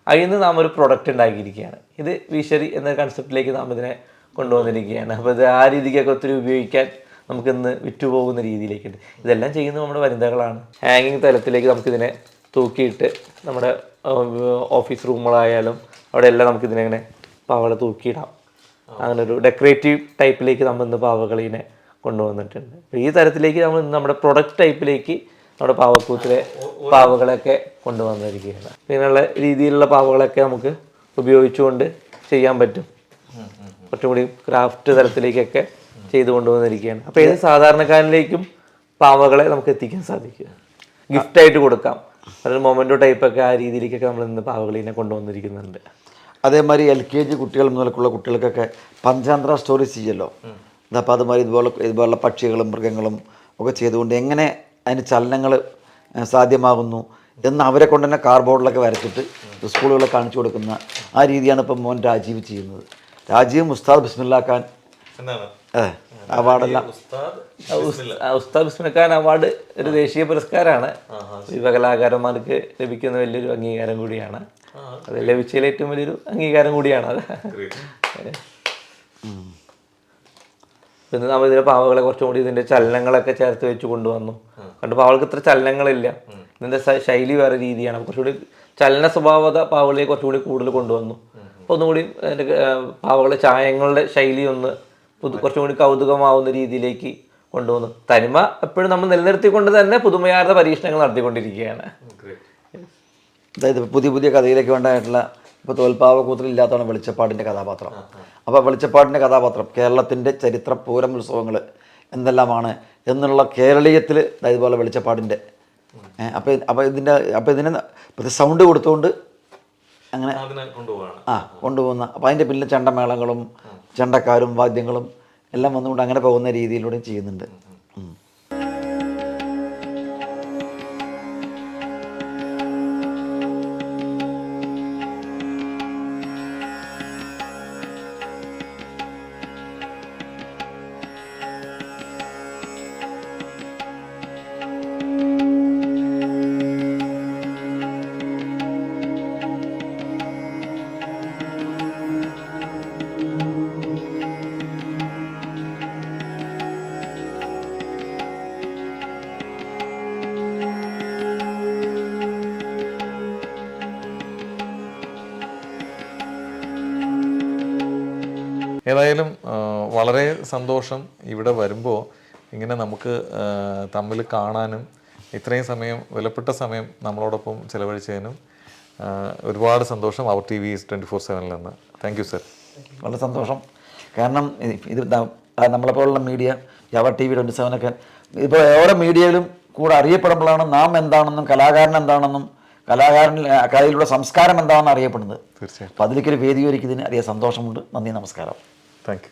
അതിൽ നിന്ന് നാം ഒരു പ്രൊഡക്റ്റ് ഉണ്ടാക്കിയിരിക്കുകയാണ്. ഇത് വിഷറി എന്ന കൺസെപ്റ്റിലേക്ക് നാം ഇതിനെ കൊണ്ടുവന്നിരിക്കുകയാണ്. അപ്പോൾ ഇത് ആ രീതിക്കൊക്കെ ഒത്തിരി ഉപയോഗിക്കാൻ നമുക്കിന്ന് വിറ്റുപോകുന്ന രീതിയിലേക്കുണ്ട്. ഇതെല്ലാം ചെയ്യുന്നത് നമ്മുടെ വനിതകളാണ്. ഹാങ്ങിങ് തലത്തിലേക്ക് നമുക്കിതിനെ തൂക്കിയിട്ട് നമ്മുടെ ഓഫീസ് റൂമുകളായാലും അവിടെ എല്ലാം നമുക്കിതിനെ പാവകളെ തൂക്കിയിടാം. അങ്ങനെ ഒരു ഡെക്കറേറ്റീവ് ടൈപ്പിലേക്ക് നമ്മൾ ഇന്ന് പാവകളിനെ കൊണ്ടുവന്നിട്ടുണ്ട്. ഈ തരത്തിലേക്ക് നമ്മൾ നമ്മുടെ പ്രൊഡക്റ്റ് ടൈപ്പിലേക്ക് നമ്മുടെ പാവക്കൂത്തിലെ പാവകളൊക്കെ കൊണ്ടുവന്നിരിക്കുകയാണ്. ഇങ്ങനെയുള്ള രീതിയിലുള്ള പാവകളൊക്കെ നമുക്ക് ഉപയോഗിച്ചുകൊണ്ട് ചെയ്യാൻ പറ്റും. കുറച്ചും കൂടി ക്രാഫ്റ്റ് തലത്തിലേക്കൊക്കെ ചെയ്തു കൊണ്ടുവന്നിരിക്കുകയാണ്. അപ്പോൾ ഏത് സാധാരണക്കാരനിലേക്കും പാവകളെ നമുക്ക് എത്തിക്കാൻ സാധിക്കും. ഗിഫ്റ്റായിട്ട് കൊടുക്കാം. അതൊരു മൊമെൻറ്റോ ടൈപ്പൊക്കെ ആ രീതിയിലേക്കൊക്കെ നമ്മൾ ഇന്ന് പാവകളിനെ കൊണ്ടുവന്നിരിക്കുന്നുണ്ട്. അതേമാതിരി LKG കുട്ടികൾ മുതൽക്കുള്ള കുട്ടികൾക്കൊക്കെ പഞ്ചാന്ത്ര സ്റ്റോറീസ് ചെയ്യല്ലോ. അപ്പോൾ അതുമാതിരി ഇതുപോലുള്ള പക്ഷികളും മൃഗങ്ങളും ഒക്കെ ചെയ്തുകൊണ്ട് എങ്ങനെ അതിന് ചലനങ്ങൾ സാധ്യമാകുന്നു എന്ന് അവരെ കൊണ്ട് തന്നെ കാർഡ്ബോർഡിലൊക്കെ വരച്ചിട്ട് സ്കൂളുകളെ കാണിച്ചു കൊടുക്കുന്ന ആ രീതിയാണ് ഇപ്പം മോൻ രാജീവ് ചെയ്യുന്നത്. രാജീവ് ഉസ്താദ് ബിസ്മില്ലാ ഖാൻ അവാർഡെല്ലാം. ഉസ്താദ് ബിസ്മില്ലാ ഖാൻ അവാർഡ് ഒരു ദേശീയ പുരസ്കാരമാണ്. യുവകലാകാരന്മാർക്ക് ലഭിക്കുന്ന വലിയൊരു അംഗീകാരം കൂടിയാണ്. അത് ലഭിച്ചതിൽ ഏറ്റവും വലിയൊരു അംഗീകാരം കൂടിയാണ് അത്. പിന്നെ നമ്മൾ ഇതിൻ്റെ പാവകളെ കുറച്ചും കൂടി ഇതിൻ്റെ ചലനങ്ങളൊക്കെ ചേർത്ത് വെച്ച് കൊണ്ടുവന്നു. കണ്ട് പാവകൾക്ക് ഇത്ര ചലനങ്ങളില്ല, ഇതിൻ്റെ ശൈലി വേറെ രീതിയാണ്. കുറച്ചുകൂടി ചലന സ്വഭാവത പാവകളിലേക്ക് കുറച്ചുകൂടി കൂടുതൽ കൊണ്ടുവന്നു. അപ്പോൾ ഒന്നുകൂടി അതിൻ്റെ പാവകളുടെ ചായങ്ങളുടെ ശൈലി ഒന്ന് കുറച്ചും കൂടി കൗതുകമാവുന്ന രീതിയിലേക്ക് കൊണ്ടുവന്നു. തനിമ എപ്പോഴും നമ്മൾ നിലനിർത്തിക്കൊണ്ട് തന്നെ പുതുമയാർന്ന പരീക്ഷണങ്ങൾ നടത്തിക്കൊണ്ടിരിക്കുകയാണ്. അതായത് പുതിയ കഥയിലേക്ക് വേണ്ടതായിട്ടുള്ള ഇപ്പോൾ തോൽപ്പാവക്കൂത്തിലില്ലാത്തതാണ് വെളിച്ചപ്പാടിൻ്റെ കഥാപാത്രം. അപ്പോൾ വെളിച്ചപ്പാടിൻ്റെ കഥാപാത്രം കേരളത്തിൻ്റെ ചരിത്രം, പൂരം, ഉത്സവങ്ങൾ എന്തെല്ലാമാണ് എന്നുള്ള കേരളീയത്തിൽ ഇതുപോലെ വെളിച്ചപ്പാടിൻ്റെ അപ്പോൾ ഇതിനെ സൗണ്ട് കൊടുത്തുകൊണ്ട് അങ്ങനെ കൊണ്ടുപോകുന്ന, അപ്പോൾ അതിൻ്റെ പിന്നിൽ ചെണ്ടമേളങ്ങളും ചെണ്ടക്കാരും വാദ്യങ്ങളും എല്ലാം വന്നുകൊണ്ട് അങ്ങനെ പോകുന്ന രീതിയിലൂടെ ചെയ്യുന്നുണ്ട്. ഏതായാലും വളരെ സന്തോഷം ഇവിടെ വരുമ്പോൾ ഇങ്ങനെ നമുക്ക് തമ്മിൽ കാണാനും ഇത്രയും സമയം, വിലപ്പെട്ട സമയം നമ്മളോടൊപ്പം ചിലവഴിച്ചതിനും ഒരുപാട് സന്തോഷം. അവർ TV 24/7 നിന്ന്. Thank you sir. വളരെ സന്തോഷം. കാരണം ഇത് നമ്മളെപ്പോലുള്ള മീഡിയ, അവർ TV 27 ഇപ്പോൾ ഓരോ മീഡിയയിലും കൂടെ അറിയപ്പെടുമ്പോഴാണ് നാം എന്താണെന്നും കലാകാരൻ എന്താണെന്നും കലയിലൂടെ സംസ്കാരം എന്താണെന്ന് അറിയപ്പെടുന്നത്. തീർച്ചയായും. അപ്പോൾ അതിലേക്കൊരു വേദി ഒരുക്കിയതിന് അറിയാൻ സന്തോഷമുണ്ട്. നന്ദി, നമസ്കാരം. Thank you.